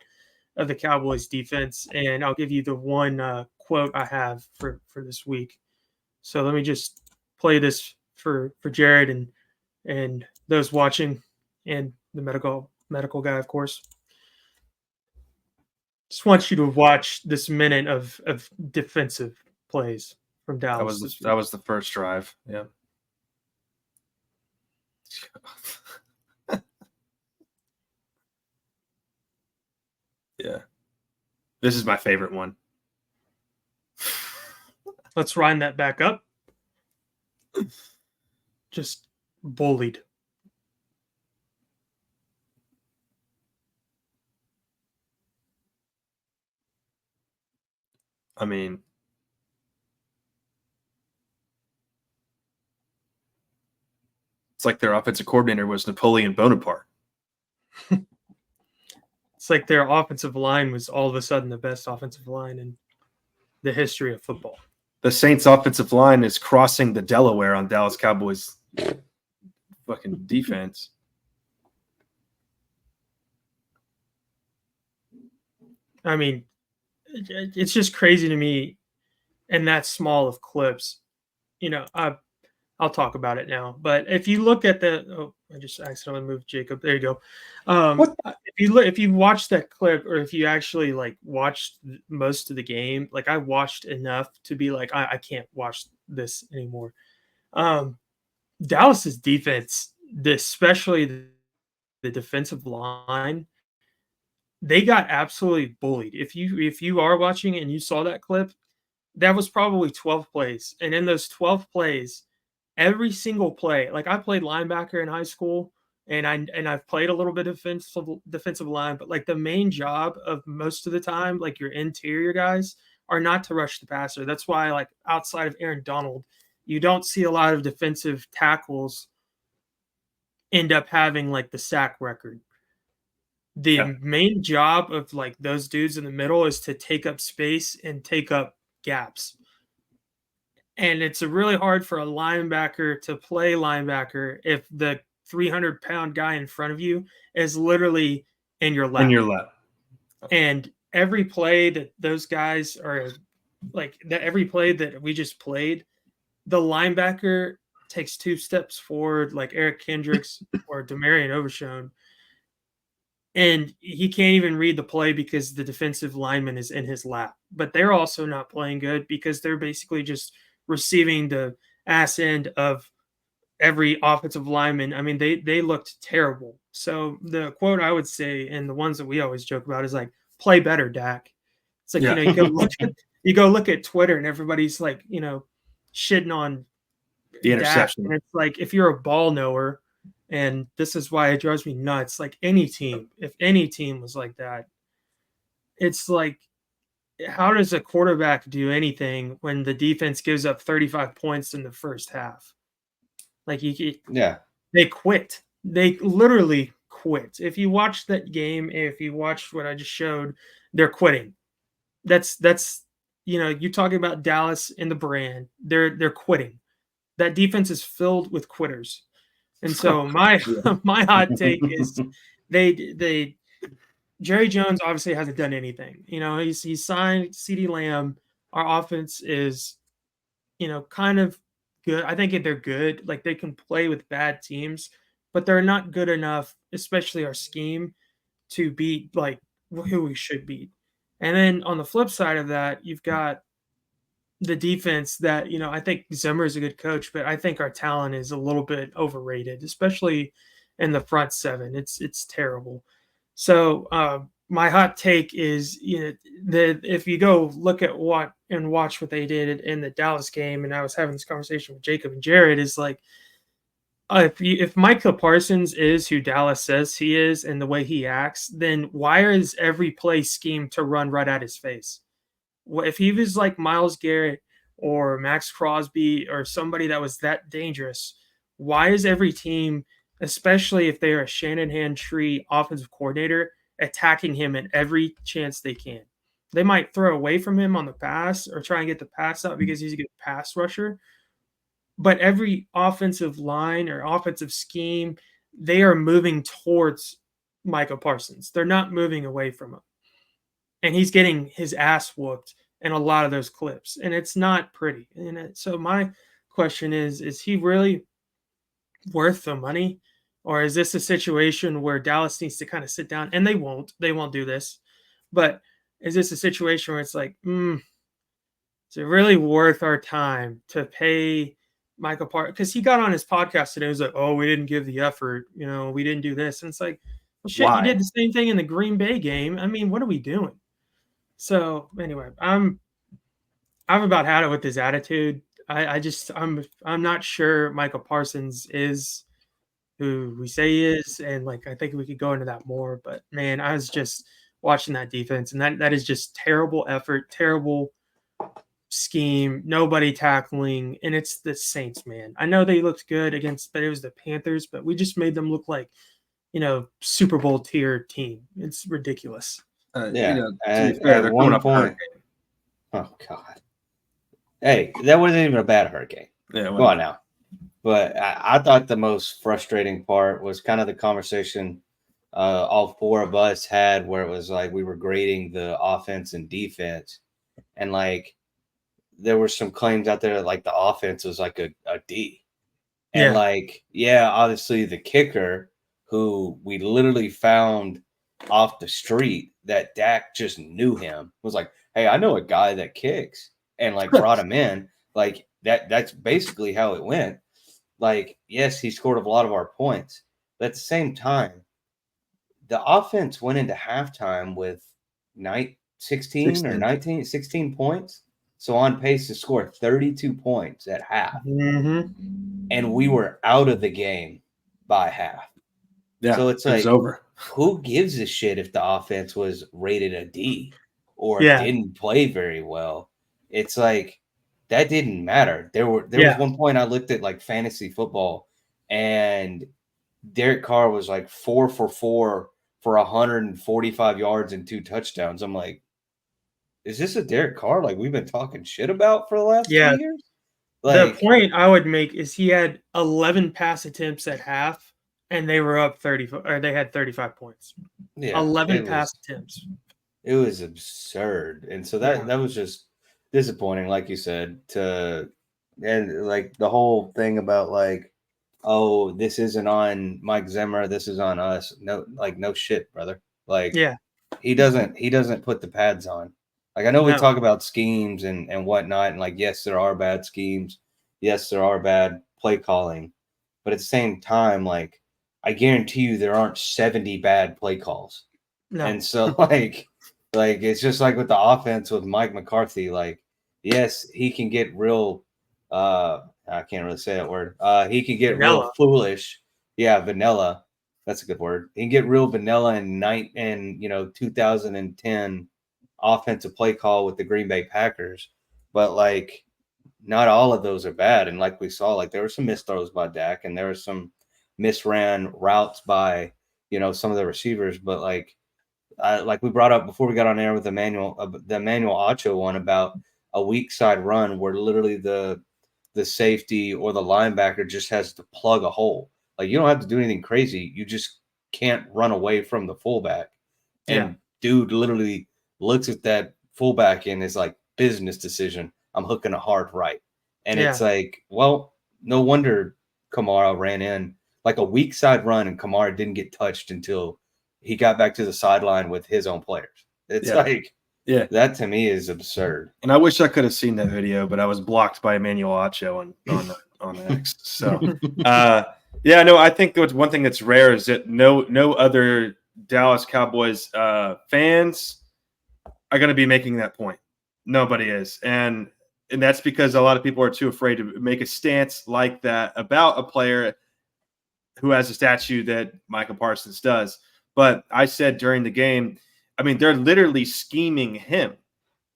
of the Cowboys defense. And I'll give you the one quote I have for this week. So let me just play this for Jared and those watching, and the medical guy, of course. Just want you to watch this minute of defensive plays from Dallas. That was the first drive. Yeah. Yeah. This is my favorite one. Let's wind that back up. Just bullied. I mean, it's like their offensive coordinator was Napoleon Bonaparte. It's like their offensive line was all of a sudden the best offensive line in the history of football. The Saints' offensive line is crossing the Delaware on Dallas Cowboys fucking defense. I mean, it's just crazy to me, and that small of clips. I'll talk about it now. But if you look at I just accidentally moved Jacob. There you go. If you watch that clip, or if you actually watched most of the game, I watched enough to be like, I can't watch this anymore. Dallas's defense, especially the defensive line, they got absolutely bullied. If you are watching and you saw that clip, that was probably 12 plays. And in those 12 plays, every single play, I played linebacker in high school, and I've played a little bit of defensive line, but the main job of most of the time, your interior guys, are not to rush the passer. That's why, outside of Aaron Donald, you don't see a lot of defensive tackles end up having the sack record. The main job of those dudes in the middle is to take up space and take up gaps. And it's really hard for a linebacker to play linebacker if the 300-pound guy in front of you is literally in your lap. And every play that those guys are every play that we just played, the linebacker takes 2 steps forward, like Eric Kendricks or Demarion Overshone. and he can't even read the play because the defensive lineman is in his lap. But they're also not playing good because they're basically just receiving the ass end of every offensive lineman. I mean, they looked terrible. So the quote I would say, and the ones that we always joke about, is like, play better, Dak. It's like, you go look at Twitter and everybody's like, shitting on the Dak. interception. And it's like, if you're a ball knower, and this is why it drives me nuts, like if any team was like that, it's like, how does a quarterback do anything when the defense gives up 35 points in the first half? Like, they quit. They literally quit. If you watch that game, if you watched what I just showed, they're quitting. That's you talking about Dallas and the brand. They're quitting. That defense is filled with quitters. And so my hot take is they Jerry Jones obviously hasn't done anything. He signed CeeDee Lamb. Our offense is, kind of good. I think they're good. Like, they can play with bad teams, but they're not good enough, especially our scheme, to beat like who we should beat. And then on the flip side of that, you've got the defense that, I think Zimmer is a good coach, but I think our talent is a little bit overrated, especially in the front seven. It's terrible. So my hot take is, that if you go look at watch what they did in the Dallas game, and I was having this conversation with Jacob and Jared, is like, if Micah Parsons is who Dallas says he is and the way he acts, then why is every play schemed to run right at his face? If he was like Myles Garrett or Max Crosby or somebody that was that dangerous, why is every team, especially if they're a Shanahan tree offensive coordinator, attacking him at every chance they can? They might throw away from him on the pass or try and get the pass out because he's a good pass rusher. But every offensive line or offensive scheme, they are moving towards Micah Parsons. They're not moving away from him. And he's getting his ass whooped in a lot of those clips. And it's not pretty. And so my question is he really worth the money? Or is this a situation where Dallas needs to kind of sit down? And they won't do this. But is this a situation where it's like, is it really worth our time to pay Michael Parsons? Because he got on his podcast today. He was like, oh, we didn't give the effort. We didn't do this. And it's like, well, shit, you did the same thing in the Green Bay game. I mean, what are we doing? So anyway, I've about had it with his attitude. I'm not sure Michael Parsons is who we say he is, and like, I think we could go into that more. But man, I was just watching that defense, and that is just terrible effort, terrible scheme, nobody tackling, and it's the Saints, man. I know they looked good but it was the Panthers, but we just made them look like, Super Bowl tier team. It's ridiculous. To be fair, at one point. Oh God. Hey, that wasn't even a bad hurricane. Yeah, go on now. But I thought the most frustrating part was kind of the conversation all four of us had, where it was like we were grading the offense and defense, and like there were some claims out there that like the offense was like a D, and obviously the kicker, who we literally found off the street, that Dak just knew him, was like, hey, I know a guy that kicks, and like brought him in. Like that's basically how it went. Like, yes, he scored a lot of our points, but at the same time, the offense went into halftime with 16 points. So on pace to score 32 points at half. Mm-hmm. And we were out of the game by half. Yeah, so it's like, over. Who gives a shit if the offense was rated a D or didn't play very well? It's like, that didn't matter. There was one point I looked at like fantasy football, and Derek Carr was like 4 for 4 for 145 yards and 2 touchdowns. I'm like, is this a Derek Carr like we've been talking shit about for the last 2 years? Like, the point I would make is he had 11 pass attempts at half, and they were up 30, or they had 35 points. Yeah, 11 pass attempts. It was absurd, and so that was just disappointing, like you said. And like the whole thing about like, oh, this isn't on Mike Zimmer, this is on us. No, like, no shit, brother. Like, yeah, he doesn't put the pads on. Like, I know we talk about schemes and whatnot, and like, yes, there are bad schemes. Yes, there are bad play calling. But at the same time, like, I guarantee you there aren't 70 bad play calls. no. And so like it's just like with the offense with Mike McCarthy. Like, yes, he can get real I can't really say that word. He can get Vanilla. real foolish. Yeah, vanilla. That's a good word. He can get real vanilla in 2010 offensive play call with the Green Bay Packers. But like, not all of those are bad. And like we saw, like, there were some missed throws by Dak, and there were some misran routes by, some of the receivers. But like we brought up before we got on air with the Emmanuel Acho one about a weak side run where literally the safety or the linebacker just has to plug a hole. Like, you don't have to do anything crazy. You just can't run away from the fullback. And dude literally looks at that fullback and is like, business decision. I'm hooking a hard right. And it's like, well, no wonder Kamara ran in like a weak side run, and Kamara didn't get touched until he got back to the sideline with his own players. It's like, that to me is absurd. And I wish I could have seen that video, but I was blocked by Emmanuel Acho on X. So, I think one thing that's rare is that no other Dallas Cowboys fans are going to be making that point. Nobody is, and that's because a lot of people are too afraid to make a stance like that about a player who has a statue that Micah Parsons does. But I said during the game, I mean, they're literally scheming him.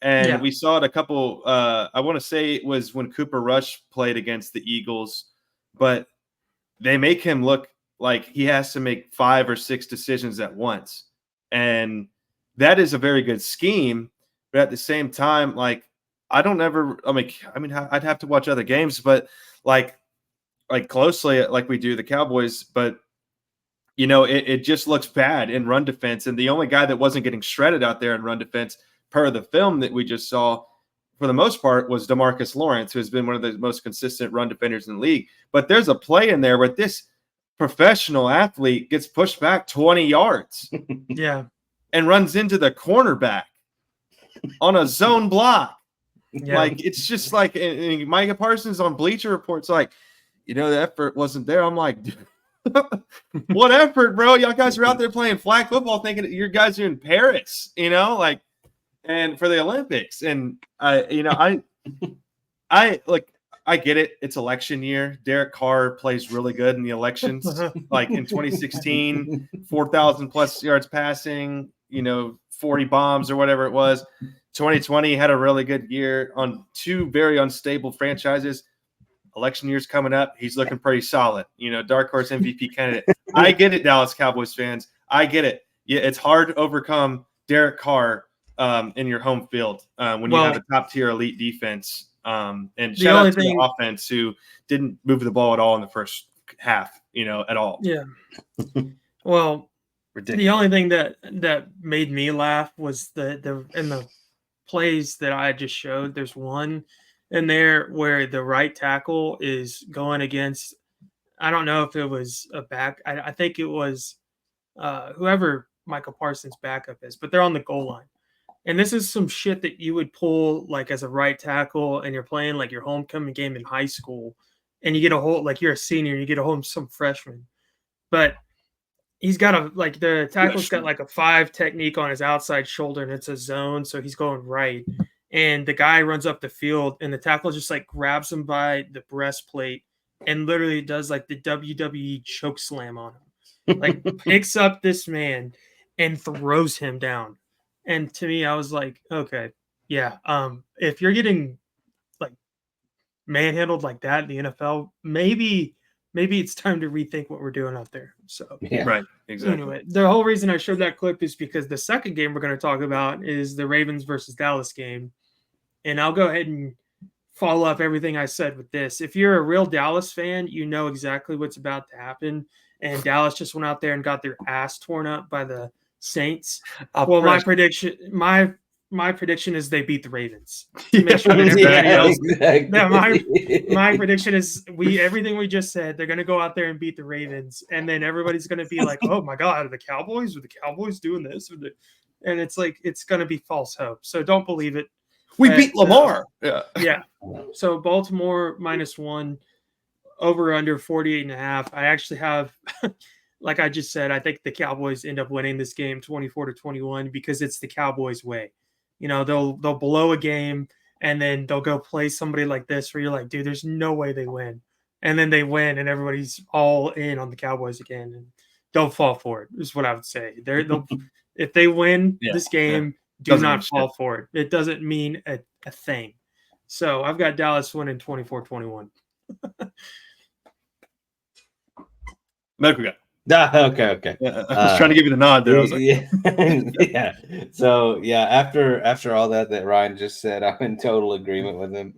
And we saw it a couple, I want to say it was when Cooper Rush played against the Eagles, but they make him look like he has to make 5 or 6 decisions at once. And that is a very good scheme. But at the same time, like, I'd have to watch other games, but like closely, like we do the Cowboys, but it just looks bad in run defense. And the only guy that wasn't getting shredded out there in run defense per the film that we just saw, for the most part, was DeMarcus Lawrence, who has been one of the most consistent run defenders in the league. But there's a play in there where this professional athlete gets pushed back 20 yards. And runs into the cornerback on a zone block. Like, it's just like, and Micah Parsons on Bleacher Report's like, the effort wasn't there. I'm like, what effort, bro? Y'all guys are out there playing flag football thinking that your guys are in Paris, and for the Olympics. And I get it. It's election year. Derek Carr plays really good in the elections. Like in 2016, 4,000 plus yards passing, 40 bombs or whatever it was. 2020 had a really good year on 2 very unstable franchises. Election year's coming up. He's looking pretty solid. Dark horse MVP candidate. I get it, Dallas Cowboys fans. I get it. Yeah, it's hard to overcome Derek Carr in your home field when you have a top-tier elite defense. And shout out to the offense who didn't move the ball at all in the first half, at all. Yeah. Well, ridiculous. The only thing that made me laugh was the plays that I just showed. There's one in there where the right tackle is going against, I don't know if it was a back. I think it was whoever Michael Parsons' backup is, but they're on the goal line. And this is some shit that you would pull like as a right tackle, and you're playing like your homecoming game in high school, and you get a hold, like you're a senior, you get a hold some freshman. But he's got the tackle's got like a 5 technique on his outside shoulder, and it's a zone, so he's going right. And the guy runs up the field, and the tackle just like grabs him by the breastplate and literally does like the WWE choke slam on him. Like picks up this man and throws him down. And to me, I was like, okay, yeah. If you're getting like manhandled like that in the NFL, maybe it's time to rethink what we're doing out there. So right, exactly. Anyway, the whole reason I showed that clip is because the second game we're going to talk about is the Ravens versus Dallas game. And I'll go ahead and follow up everything I said with this. If you're a real Dallas fan, you know exactly what's about to happen. And Dallas just went out there and got their ass torn up by the Saints. My my prediction is they beat the Ravens. Make sure that everybody else. Exactly. My prediction is everything we just said. They're gonna go out there and beat the Ravens, and then everybody's gonna be like, "Oh my God, are the Cowboys? Are the Cowboys doing this?" And it's like it's gonna be false hope. So don't believe it. We beat Lamar. Yeah. So Baltimore -1, over under 48.5. I actually have, like I just said, I think the Cowboys end up winning this game 24-21 because it's the Cowboys' way. They'll blow a game and then they'll go play somebody like this where you're like, dude, there's no way they win. And then they win and everybody's all in on the Cowboys again. And don't fall for it, is what I would say. If they win this game, do not fall for it. It doesn't mean a thing. So I've got Dallas winning 24-21. Medical guy. Okay. I was trying to give you the nod there. I was like, yeah. So after all that Ryan just said, I'm in total agreement with him.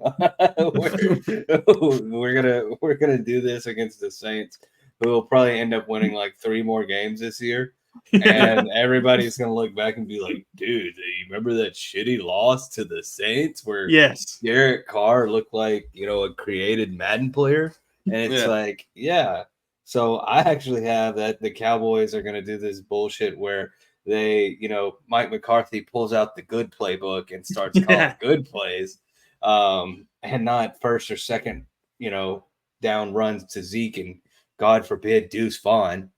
we're gonna do this against the Saints, who will probably end up winning like 3 more games this year. And everybody's gonna look back and be like, dude, you remember that shitty loss to the Saints where Derek Carr looked like a created Madden player? And it's like, So I actually have that the Cowboys are gonna do this bullshit where they, Mike McCarthy pulls out the good playbook and starts calling good plays, and not first or second, down runs to Zeke and God forbid Deuce Vaughn.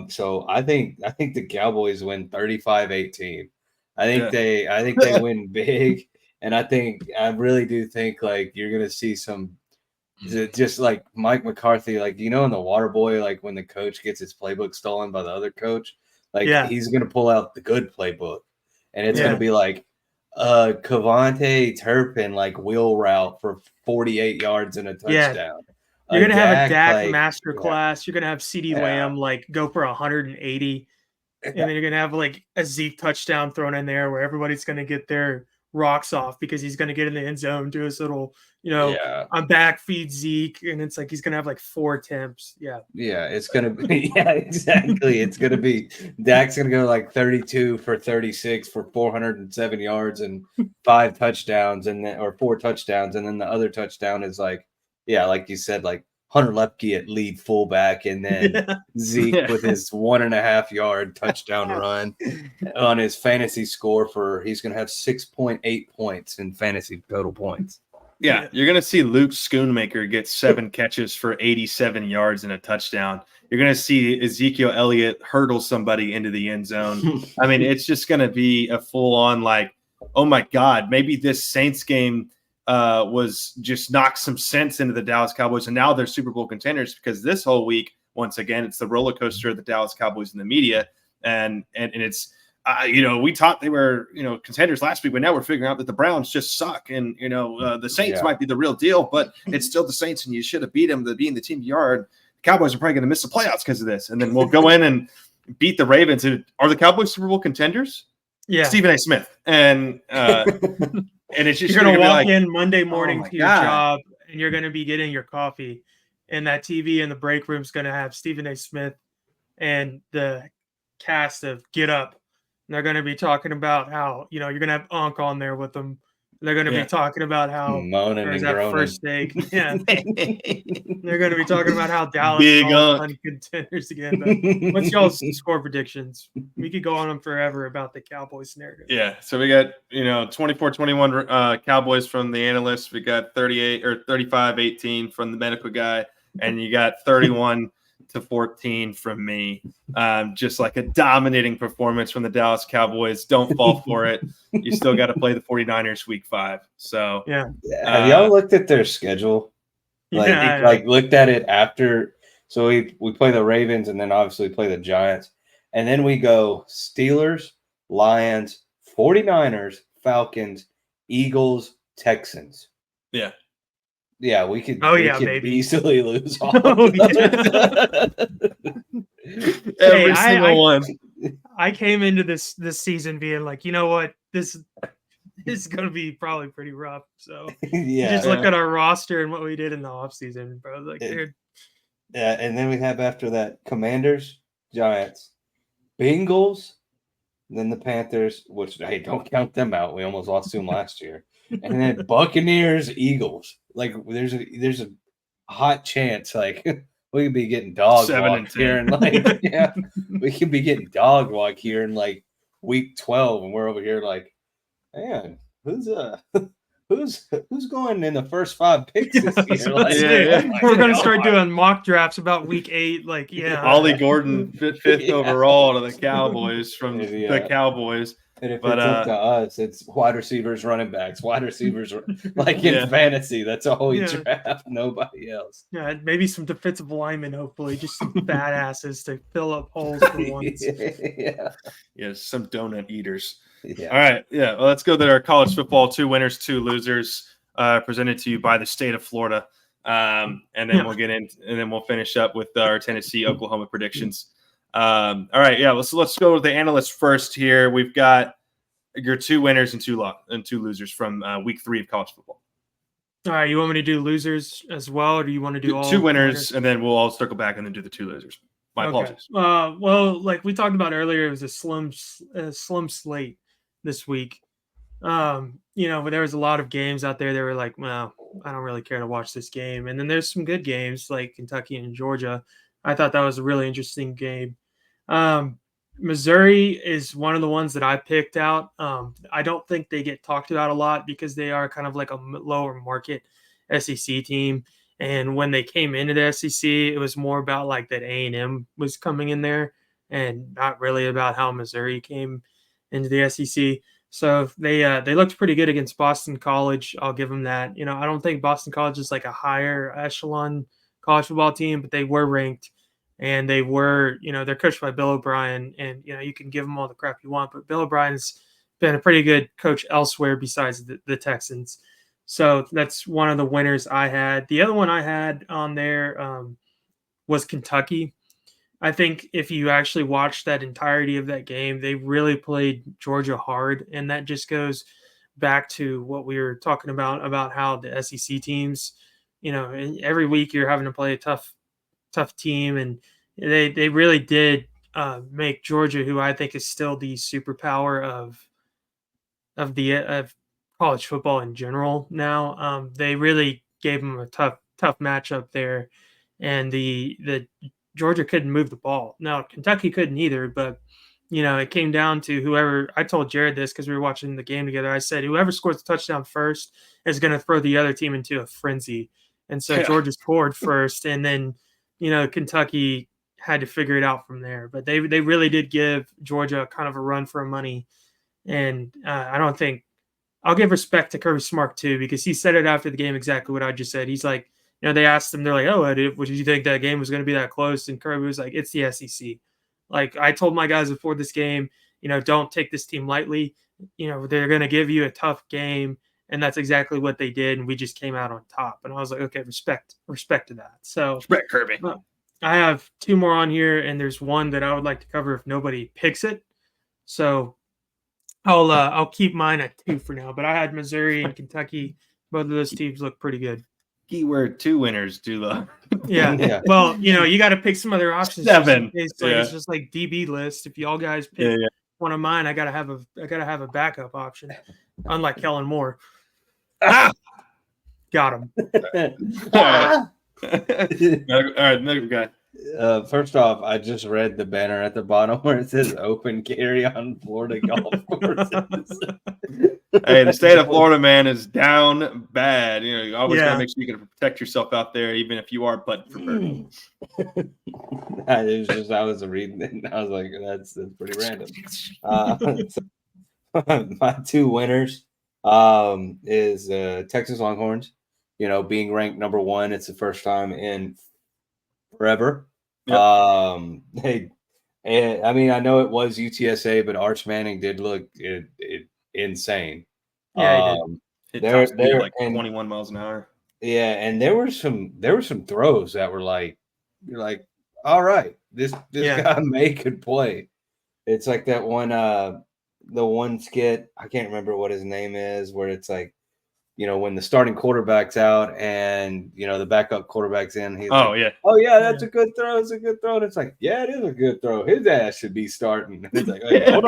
So I think the Cowboys win 35-18. I think they win big, and I really do think like you're gonna see some just like Mike McCarthy, like in the Water Boy, like when the coach gets his playbook stolen by the other coach, like he's gonna pull out the good playbook, and it's gonna be like Cavante Turpin like wheel route for 48 yards and a touchdown. You're going to have a Dak masterclass. You're going to have CeeDee Lamb like go for 180. And then you're going to have like a Zeke touchdown thrown in there where everybody's going to get their rocks off because he's going to get in the end zone, do his little, I'm back, feed Zeke. And it's like he's going to have like 4 attempts. Yeah, it's going to be, exactly. It's going to be, Dak's going to go like 32 for 36 for 407 yards and 5 touchdowns or 4 touchdowns. And then the other touchdown is like, like you said, like Hunter Lepke at lead fullback, and then Zeke with his 1.5 yard touchdown run on his fantasy score he's going to have 6.8 points in fantasy total points. Yeah, you're going to see Luke Schoonmaker get 7 catches for 87 yards and a touchdown. You're going to see Ezekiel Elliott hurdle somebody into the end zone. I mean, it's just going to be a full-on like, oh my God, maybe this Saints game was just knocked some sense into the Dallas Cowboys, and now they're Super Bowl contenders because this whole week, once again, it's the roller coaster of the Dallas Cowboys in the media, and it's we thought they were contenders last week, but now we're figuring out that the Browns just suck, and the Saints might be the real deal, but it's still the Saints, and you should have beat them to being the team you are. The Cowboys are probably going to miss the playoffs because of this, and then we'll go in and beat the Ravens. Are the Cowboys Super Bowl contenders? Yeah, Stephen A. Smith and. And it's just you're going to walk in Monday morning to your job, and you're going to be getting your coffee, and that TV in the break room is going to have Stephen A. Smith and the cast of Get Up. And they're going to be talking about how you're going to have Unc on there with them. They're going to be talking about how moaning and groaning. First steak. Yeah, they're going to be talking about how Dallas Big is all contenders again. But what's y'all's score predictions? We could go on them forever about the Cowboys narrative. Yeah, so we got 24-21 Cowboys from the analysts. We got 38 or 35-18 from the medical guy, and you got 31-14 from me. Just like a dominating performance from the Dallas Cowboys. Don't fall for it. You still got to play the 49ers week 5. So have y'all looked at their schedule? Like looked at it after. So we play the Ravens, and then obviously play the Giants, and then we go Steelers, Lions, 49ers, Falcons, Eagles, Texans. Yeah, we could easily lose all every single one. I came into this season being like, you know what, this is going to be probably pretty rough. So just look at our roster and what we did in the offseason, bro. Like, and then we have after that Commanders, Giants, Bengals, then the Panthers, which, hey, don't count them out. We almost lost to them last year. And then Buccaneers, Eagles. Like, there's a hot chance, like, we could be getting dog walk here. And, like, yeah, we could be getting dog walk here in, like, week 12. And we're over here like, man, who's going in the first 5 picks this year? Like, we're gonna start doing mock drafts about week 8. Like, Ollie Gordon fifth overall to the Cowboys from the Cowboys. And if it's up to us, it's wide receivers, running backs, wide receivers, like in fantasy. That's all we draft. Nobody else. Yeah, maybe some defensive linemen. Hopefully, just some badasses to fill up holes for once. Some donut eaters. Yeah. All right. Yeah. Well, let's go to our college football 2 winners, 2 losers, presented to you by the state of Florida. And then we'll get in, and then we'll finish up with our Tennessee, Oklahoma predictions. All right. Yeah. Let's go with the analysts first here. We've got your 2 winners and 2 losers from week 3 of college football. All right. You want me to do losers as well, or do you want to do all 2 winners, and then we'll all circle back and then do the 2 losers? My apologies. Well, like we talked about earlier, it was a slim slate this week. There was a lot of games out there that were like, well, I don't really care to watch this game. And then there's some good games like Kentucky and Georgia. I thought that was a really interesting game. Missouri is one of the ones that I picked out. I don't think they get talked about a lot because they are kind of like a lower market SEC team. And when they came into the SEC, it was more about like that A&M was coming in there and not really about how Missouri came into the SEC. So they looked pretty good against Boston College. I'll give them that. I don't think Boston College is like a higher echelon college football team, but they were ranked, and they were, they're coached by Bill O'Brien, and you can give them all the crap you want, but Bill O'Brien's been a pretty good coach elsewhere besides the Texans. So that's one of the winners I had. The other one I had on there was Kentucky. I think if you actually watch that entirety of that game, they really played Georgia hard. And that just goes back to what we were talking about how the SEC teams, every week you're having to play a tough team. And they really did make Georgia, who I think is still the superpower of college football in general now. They really gave them a tough matchup there. And the Georgia couldn't move the ball. Now, Kentucky couldn't either, but, it came down to whoever – I told Jared this because we were watching the game together. I said, whoever scores the touchdown first is going to throw the other team into a frenzy. And so Georgia scored first, and then, Kentucky had to figure it out from there. But they really did give Georgia kind of a run for money. And I don't think – I'll give respect to Kirby Smart, too, because he said it after the game exactly what I just said. He's like, they asked him, they're like, oh, did you think that game was going to be that close? And Kirby was like, it's the SEC. Like, I told my guys before this game, don't take this team lightly. They're going to give you a tough game. And that's exactly what they did. And we just came out on top. And I was like, okay, respect to that. So respect Kirby. I have 2 more on here, and there's one that I would like to cover if nobody picks it. So I'll keep mine at 2 for now. But I had Missouri and Kentucky. Both of those teams look pretty good. Keyword 2 winners, Dula. Yeah. Well, you got to pick some other options. 7. It's just like DB list. If y'all guys pick one of mine, I gotta have a backup option. Unlike Kellen Moore. Got him. All right, another guy. First off, I just read the banner at the bottom where it says open carry on Florida golf courses. Hey, the state of Florida, man, is down bad. You always got to make sure you can protect yourself out there, even if you are putting for birdie. I was reading it, and I was like, that's pretty random. My 2 winners is Texas Longhorns. Being ranked number 1, it's the first time in forever. Yep. I know it was UTSA, but Arch Manning did look insane. Yeah, he did. They're like 21 miles an hour. Yeah, and there were some throws that were like, you're like, all right, this guy could play. It's like that one the one skit, I can't remember what his name is, where it's like, when the starting quarterback's out and the backup quarterback's in, he's that's a good throw. It's a good throw. And it's like, yeah, it is a good throw. His ass should be starting. And it's like, hey, hold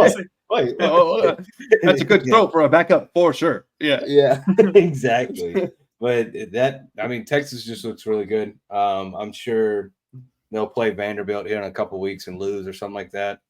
Wait, that's a good throw for a backup for sure. Yeah, exactly. But Texas just looks really good. I'm sure they'll play Vanderbilt here in a couple weeks and lose or something like that.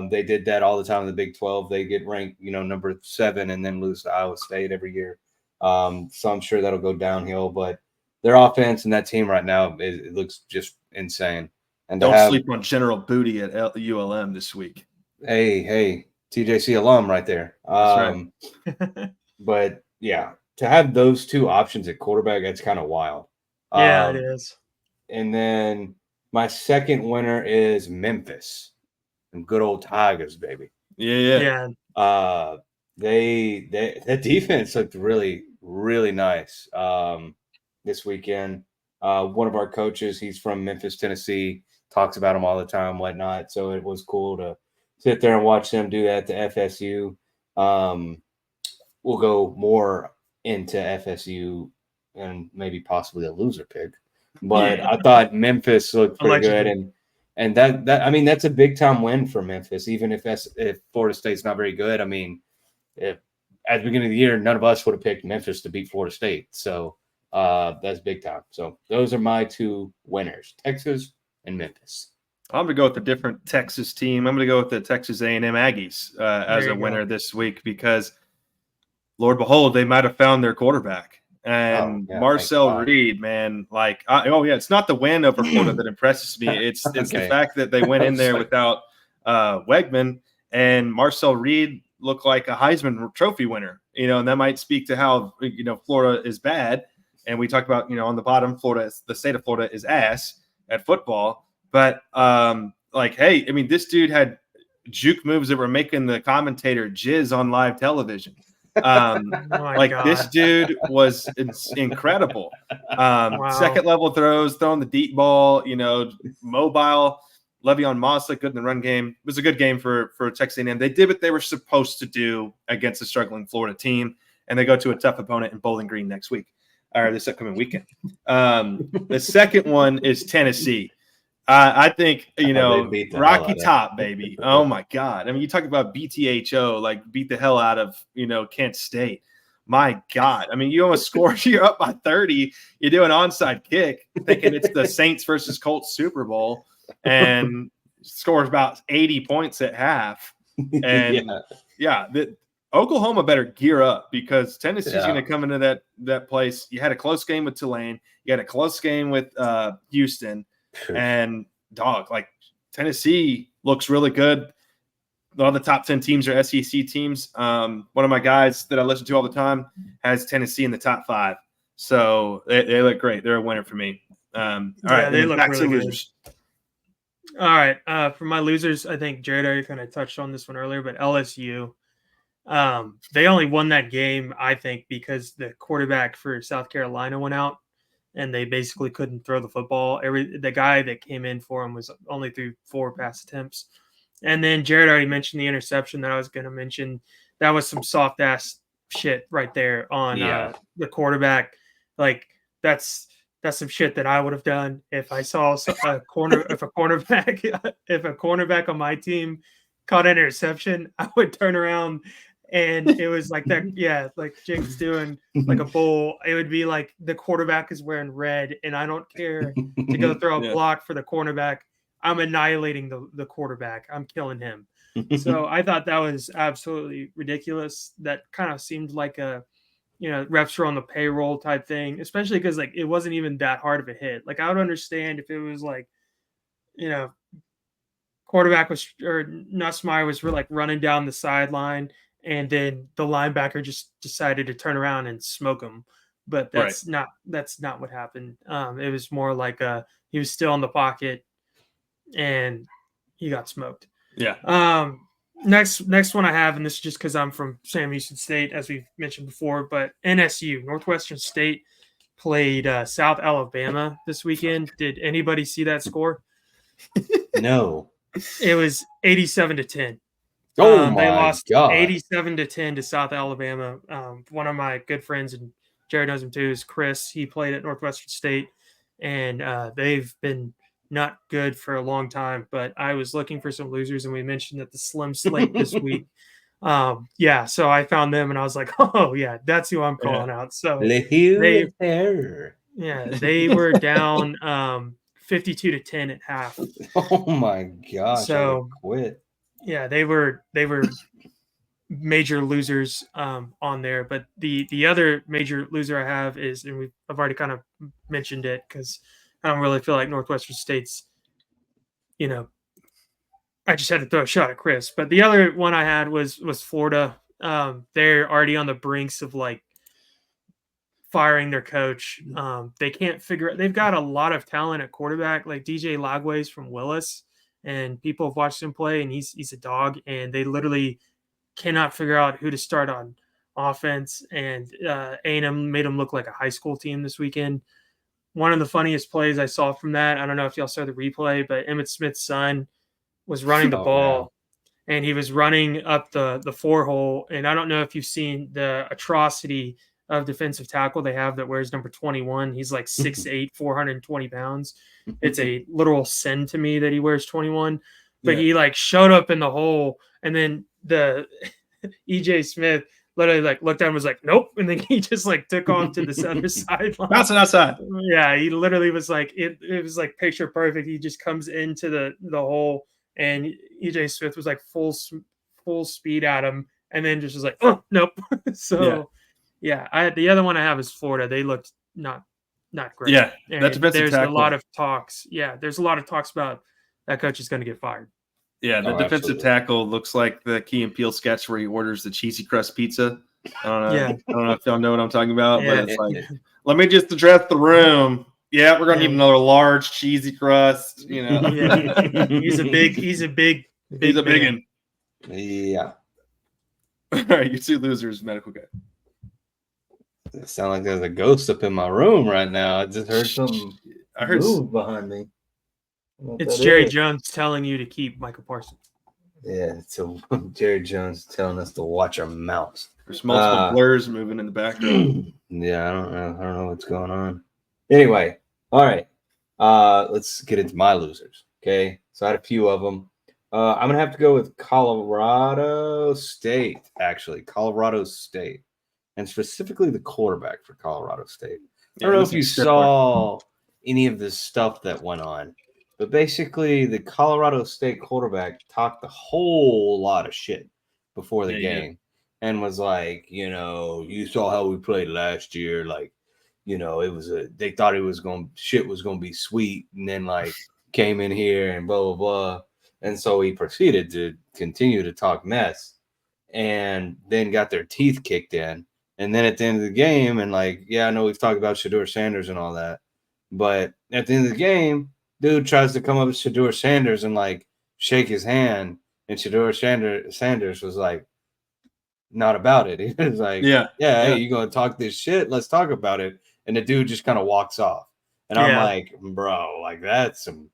They did that all the time in the Big 12. They get ranked, number 7 and then lose to Iowa State every year. So I'm sure that'll go downhill. But their offense and that team right now, it looks just insane. And don't sleep on General Booty at ULM this week. Hey, TJC alum right there. That's right. But yeah, to have those two options at quarterback, that's kind of wild. Yeah, it is. And then my second winner is Memphis. And good old Tigers, baby. Yeah. That defense looked really, really nice this weekend. One of our coaches, he's from Memphis, Tennessee, talks about them all the time, whatnot. So it was cool to sit there and watch them do that to FSU. We'll go more into FSU and maybe possibly a loser pick. But I thought Memphis looked pretty good. And that's a big time win for Memphis, even if Florida State's not very good. At the beginning of the year, none of us would have picked Memphis to beat Florida State. So that's big time. So those are my two winners, Texas and Memphis. I'm going to go with a different Texas team. I'm going to go with the Texas A&M Aggies as a winner this week because, Lord behold, they might have found their quarterback. And Marcel Reed, man, it's not the win over Florida that impresses me. It's the fact that they went in there without Wegman, and Marcel Reed looked like a Heisman Trophy winner. And that might speak to how Florida is bad. And we talked about on the bottom, the state of Florida is ass at football. But this dude had juke moves that were making the commentator jizz on live television. This dude was incredible. Second level throws, throwing the deep ball, mobile. Le'Veon Moss looked good in the run game. It was a good game for Texas A&M. They did what they were supposed to do against a struggling Florida team, and they go to a tough opponent in Bowling Green next week, or this upcoming weekend. The second one is Tennessee. I think, Rocky Top, baby. Oh, my God. You talk about BTHO, beat the hell out of, Kent State. My God. You almost scored. You're up by 30. You do an onside kick thinking it's the Saints versus Colts Super Bowl and scores about 80 points at half. And, Oklahoma better gear up because Tennessee's going to come into that place. You had a close game with Tulane. You had a close game with Houston. And Tennessee looks really good. A lot of the top 10 teams are SEC teams. One of my guys that I listen to all the time has Tennessee in the top 5. So they look great. They're a winner for me. All right, they look really good. Losers. All right, for my losers, I think Jared already kind of touched on this one earlier, but LSU, they only won that game, I think, because the quarterback for South Carolina went out. And they basically couldn't throw the football. The guy that came in for him was only threw 4 pass attempts. And then Jared already mentioned the interception that I was going to mention. That was some soft ass shit right there on the quarterback. That's some shit that I would have done if I saw a cornerback on my team caught an interception. I would turn around. And it was like that, like Jake's doing like a bowl. It would be like the quarterback is wearing red, and I don't care to go throw a block for the cornerback. I'm annihilating the quarterback. I'm killing him. So I thought that was absolutely ridiculous. That kind of seemed like a, refs were on the payroll type thing, especially because it wasn't even that hard of a hit. I would understand if it was quarterback was or Nussmeier was running down the sideline. And then the linebacker just decided to turn around and smoke him, but that's not what happened. It was more like he was still in the pocket, and he got smoked. Yeah. Next one I have, and this is just because I'm from Sam Houston State, as we've mentioned before, but NSU, Northwestern State, played South Alabama this weekend. Did anybody see that score? No. It was 87-10. Oh they lost God. 87-10 to South Alabama. One of my good friends, and Jared knows him too, is Chris. He played at Northwestern State, and they've been not good for a long time. But I was looking for some losers, and we mentioned that the slim slate this week. Yeah, so I found them and I was like, oh yeah, that's who I'm calling out. So they were down 52-10 at half. Oh my gosh, I would So quit. yeah, they were major losers on there. But the other major loser I have is, and I've already kind of mentioned it because I don't really feel like Northwestern State's, I just had to throw a shot at Chris. But the other one I had was Florida. They're already on the brinks of like firing their coach. They can't figure. They've got a lot of talent at quarterback, like DJ Lagways from Willis, and people have watched him play, and he's a dog. And they literally cannot figure out who to start on offense. And A&M made them look like a high school team this weekend. One of the funniest plays I saw from that, I don't know if y'all saw the replay, but Emmitt Smith's son was running the ball. And he was running up the 4-hole. And I don't know if you've seen the atrocity of defensive tackle they have that wears number 21. He's like 6'8", 420 pounds. It's a literal sin to me that he wears 21. But he like showed up in the hole, and then the EJ Smith literally like looked at him and was like, nope. And then he just like took off to this other sideline. Bouncing outside. Yeah, he literally was like, it was like picture perfect. He just comes into the hole, and EJ Smith was like full speed at him, and then just was like, oh nope. So yeah, the other one I have is Florida. They looked not great. Yeah, that's there's tackle. A lot of talks. Yeah, there's a lot of talks about that coach is going to get fired. Yeah, the defensive tackle looks like the Key and Peele sketch where he orders the cheesy crust pizza. I don't know if y'all know what I'm talking about, but it's like, let me just address the room. Yeah, we're gonna need another large cheesy crust. He's a big one. Yeah. All right, you two losers, medical guy. It sounds like there's a ghost up in my room right now. I just heard something. I heard move behind me. It's Jerry Jones telling you to keep Michael Parsons. Yeah, so Jerry Jones telling us to watch our mouths. There's multiple blurs moving in the background. Yeah, I don't know what's going on. Anyway, all right. Let's get into my losers. Okay, so I had a few of them. I'm gonna have to go with Colorado State. Actually, Colorado State, and specifically the quarterback for Colorado State. I don't know if you saw any of this stuff that went on. But basically, the Colorado State quarterback talked a whole lot of shit before the game and was like, you saw how we played last year. Like, it was they thought shit was going to be sweet. And then like came in here and blah, blah, blah. And so he proceeded to continue to talk mess and then got their teeth kicked in. And then at the end of the game, and like, I know we've talked about Shadur Sanders and all that, but at the end of the game, dude tries to come up with Shadur Sanders and like shake his hand, and Shadur Sanders was like, not about it. He was like, hey, you gonna talk this shit? Let's talk about it. And the dude just kind of walks off. And I'm like, bro, like that's some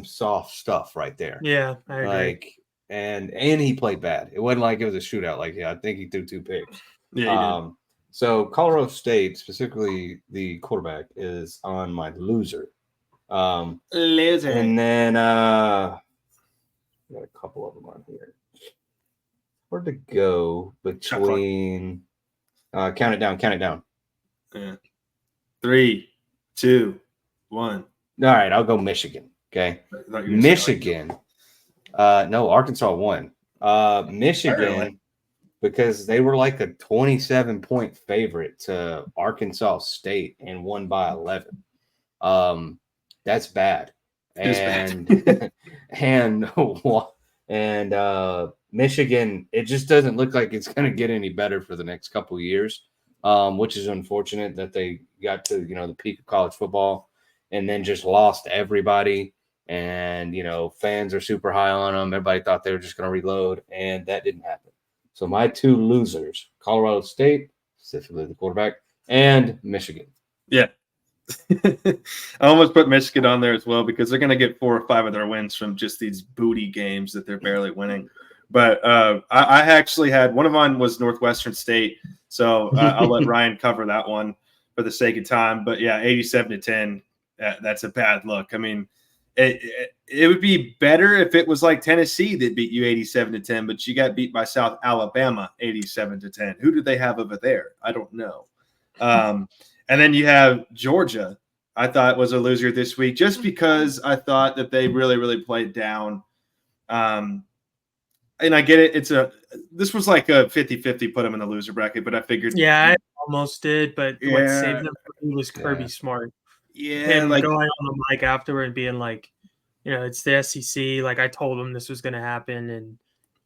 soft stuff right there. Yeah, I agree. Like, and he played bad. It wasn't like it was a shootout. Like, I think he threw 2 picks. Yeah, he did. So Colorado State, specifically the quarterback, is on my loser. Loser. And then got a couple of them on here. Where to go between count it down. Yeah. 3, 2, 1. All right, I'll go Michigan. Okay. Michigan. No, Arkansas won. Michigan, because they were like a 27-point favorite to Arkansas State and won by 11. That's bad. And and Michigan, it just doesn't look like it's going to get any better for the next couple of years, which is unfortunate that they got to, the peak of college football and then just lost everybody. And, fans are super high on them. Everybody thought they were just going to reload, and that didn't happen. So my 2 losers, Colorado State, specifically the quarterback, and Michigan. Yeah. I almost put Michigan on there as well because they're going to get 4 or 5 of their wins from just these booty games that they're barely winning. But I actually had one of mine was Northwestern State, so I'll let Ryan cover that one for the sake of time. But yeah, 87-10, that's a bad look. I mean, it would be better if it was like Tennessee that beat you 87-10, but you got beat by South Alabama 87-10. Who do they have over there? I don't know. And then you have Georgia. I thought was a loser this week just because I thought that they really, really played down. And I get it. This was like a 50-50 put them in the loser bracket, but I figured. Yeah, I almost did, but what saved them for me was Kirby Smart. Yeah, him going on the mic afterward and being like, it's the SEC. Like I told him this was going to happen, and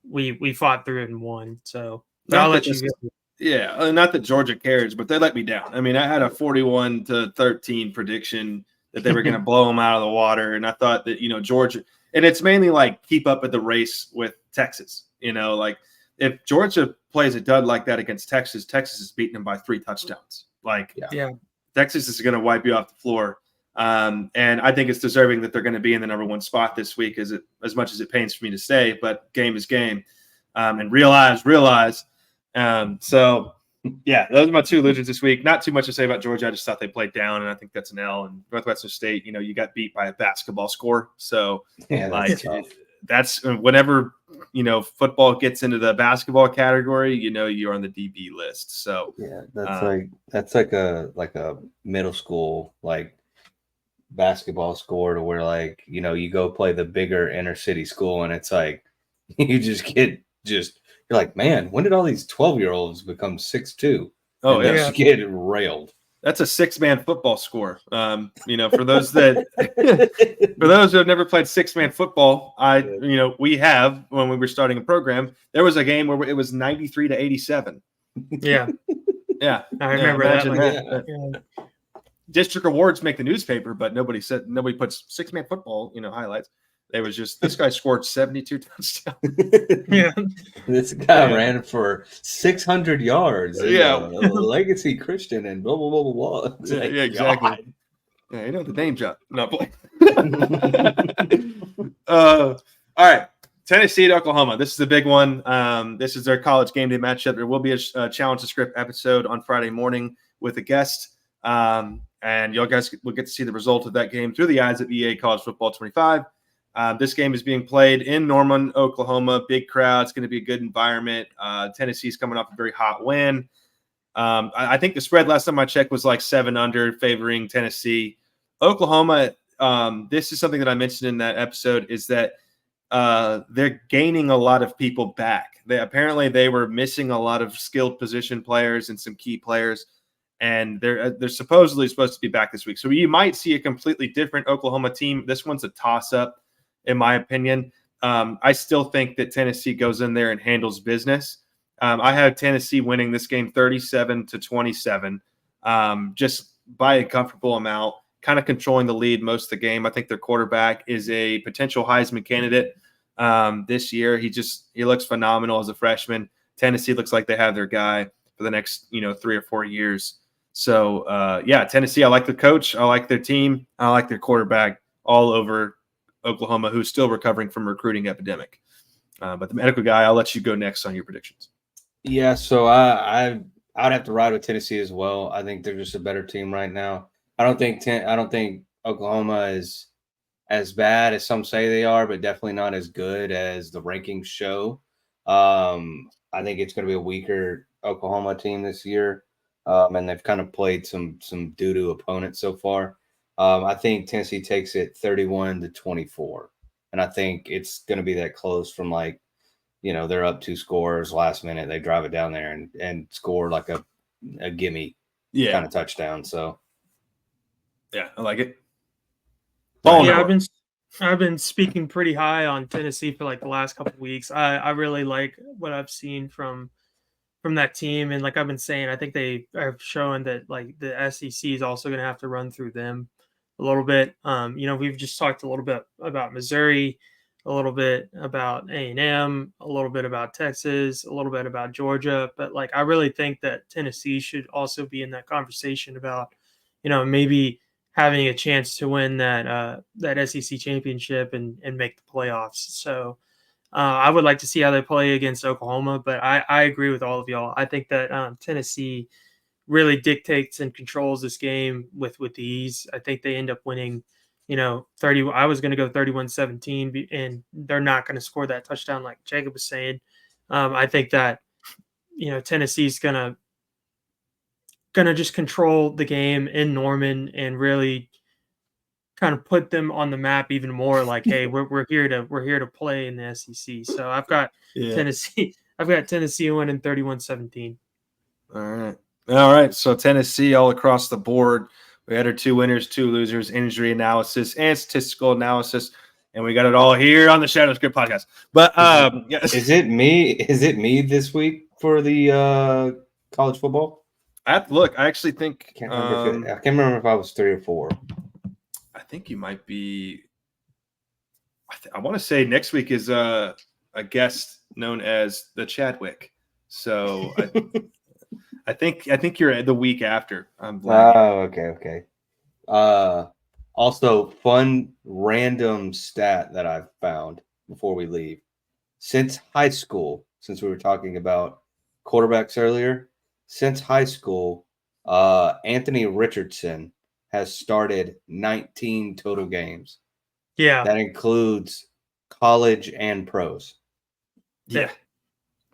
we fought through it and won. So I'll let you go. Yeah, not that Georgia cares, but they let me down. I mean, I had a 41-13 prediction that they were going to blow them out of the water, and I thought that Georgia, and it's mainly like keep up at the race with Texas. Like if Georgia plays a dud like that against Texas, Texas is beating them by 3 touchdowns. Like, yeah. Texas is going to wipe you off the floor, and I think it's deserving that they're going to be in the number 1 spot this week. As much as it pains for me to say, but game is game, and realize. So, yeah, those are my 2 losers this week. Not too much to say about Georgia. I just thought they played down, and I think that's an L. And Northwestern State, you got beat by a basketball score. So, that's whenever, football gets into the basketball category, you're on the DB list. So, yeah, that's like a middle school, like basketball score to where like, you go play the bigger inner city school and it's like, you you're like, man, when did all these 12-year-olds become 6'2"? Oh, yeah. Just get railed. That's a 6-man football score. For those who have never played 6-man football, we have when we were starting a program. There was a game where it was 93-87. Yeah, yeah, I remember that. Yeah. District awards make the newspaper, but nobody puts 6-man football. Highlights. It was just this guy scored 72 touchdowns. Yeah, this guy ran for 600 yards. Legacy Christian and blah blah blah blah. Yeah, exactly. Yeah, the name drop. No, boy. All right, Tennessee at Oklahoma. This is the big one. This is their College Game Day matchup. There will be a Challenge the Script episode on Friday morning with a guest, and y'all guys will get to see the result of that game through the eyes of EA College Football 25. This game is being played in Norman, Oklahoma. Big crowd. It's going to be a good environment. Tennessee's coming off a very hot win. I think the spread last time I checked was like 7 under, favoring Tennessee. Oklahoma, this is something that I mentioned in that episode, is that they're gaining a lot of people back. They were missing a lot of skilled position players and some key players, and they're supposedly supposed to be back this week. So you might see a completely different Oklahoma team. This one's a toss-up, in my opinion. I still think that Tennessee goes in there and handles business. I have Tennessee winning this game 37-27, just by a comfortable amount, kind of controlling the lead most of the game. I think their quarterback is a potential Heisman candidate this year. He looks phenomenal as a freshman. Tennessee looks like they have their guy for the next 3 or 4 years. So, Tennessee, I like the coach. I like their team. I like their quarterback all over Oklahoma, who's still recovering from a recruiting epidemic. But the medical guy, I'll let you go next on your predictions. Yeah, so I would have to ride with Tennessee as well. I think they're just a better team right now. I don't think Oklahoma is as bad as some say they are, but definitely not as good as the rankings show. I think it's going to be a weaker Oklahoma team this year, and they've kind of played some doo-doo opponents so far. I think Tennessee takes it 31-24, and I think it's going to be that close from like, they're up 2 scores last minute. They drive it down there and score like a gimme kind of touchdown. So, yeah, I like it. I've been speaking pretty high on Tennessee for like the last couple of weeks. I really like what I've seen from that team, and like I've been saying, I think they have shown that like the SEC is also going to have to run through them a little bit. We've just talked a little bit about Missouri, a little bit about A&M, a little bit about Texas, a little bit about Georgia, but like I really think that Tennessee should also be in that conversation about, maybe having a chance to win that SEC championship and make the playoffs. So I would like to see how they play against Oklahoma, but I agree with all of y'all. I think that Tennessee really dictates and controls this game with ease. I think they end up winning, 30. I was going to go 31-17, and they're not going to score that touchdown like Jacob was saying. I think that Tennessee's gonna just control the game in Norman and really kind of put them on the map even more. Like, hey, we're here to play in the SEC. So I've got Tennessee. I've got Tennessee winning 31-17. All right. So Tennessee all across the board. We had our 2 winners, 2 losers, injury analysis, and statistical analysis, and we got it all here on the Shatter the Script podcast. But is it me? Is it me this week for the college football? I actually think I can't remember if I was 3 or 4. I think you might be. I want to say next week is a guest known as the Chadwick. So I think you're the week after. Okay. Also, fun random stat that I've found before we leave. Since high school, since we were talking about quarterbacks earlier, since high school, Anthony Richardson has started 19 total games. Yeah. That includes college and pros. Yeah.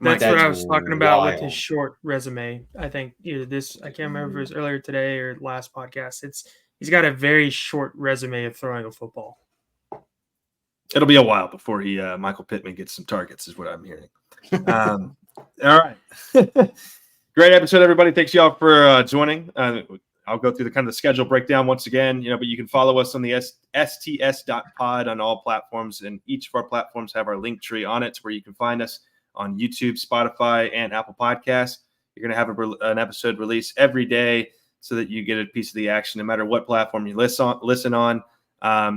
That's what I was talking about with his short resume. I think either I can't remember if it was earlier today or last podcast. He's got a very short resume of throwing a football. It'll be a while before Michael Pittman gets some targets, is what I'm hearing. All right. Great episode, everybody. Thanks y'all for joining. I'll go through the kind of the schedule breakdown once again, but you can follow us on the sts.pod on all platforms, and each of our platforms have our link tree on it where you can find us on YouTube, Spotify, and Apple Podcasts. You're going to have an episode released every day so that you get a piece of the action no matter what platform you listen on.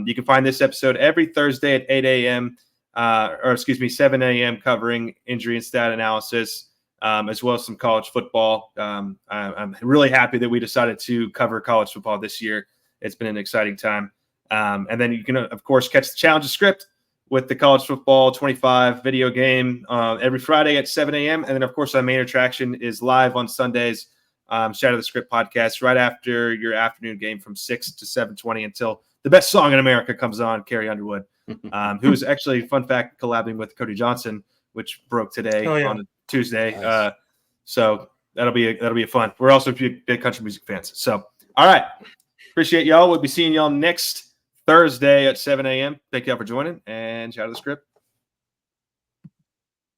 You can find this episode every Thursday at 8 a.m. 7 a.m. covering injury and stat analysis, as well as some college football. I'm really happy that we decided to cover college football this year. It's been an exciting time. And then you can, of course, catch the Challenge the Script with the College Football 25 video game every Friday at 7 a.m. And then, of course, our main attraction is live on Sundays, Shatter the Script podcast, right after your afternoon game from 6 to 7:20 until the best song in America comes on, Carrie Underwood, who is actually, fun fact, collabing with Cody Johnson, which broke today on Tuesday. Nice. So that'll be a fun. We're also big country music fans. So, all right. Appreciate y'all. We'll be seeing y'all next Thursday at 7 a.m. Thank y'all for joining, and Shatter the Script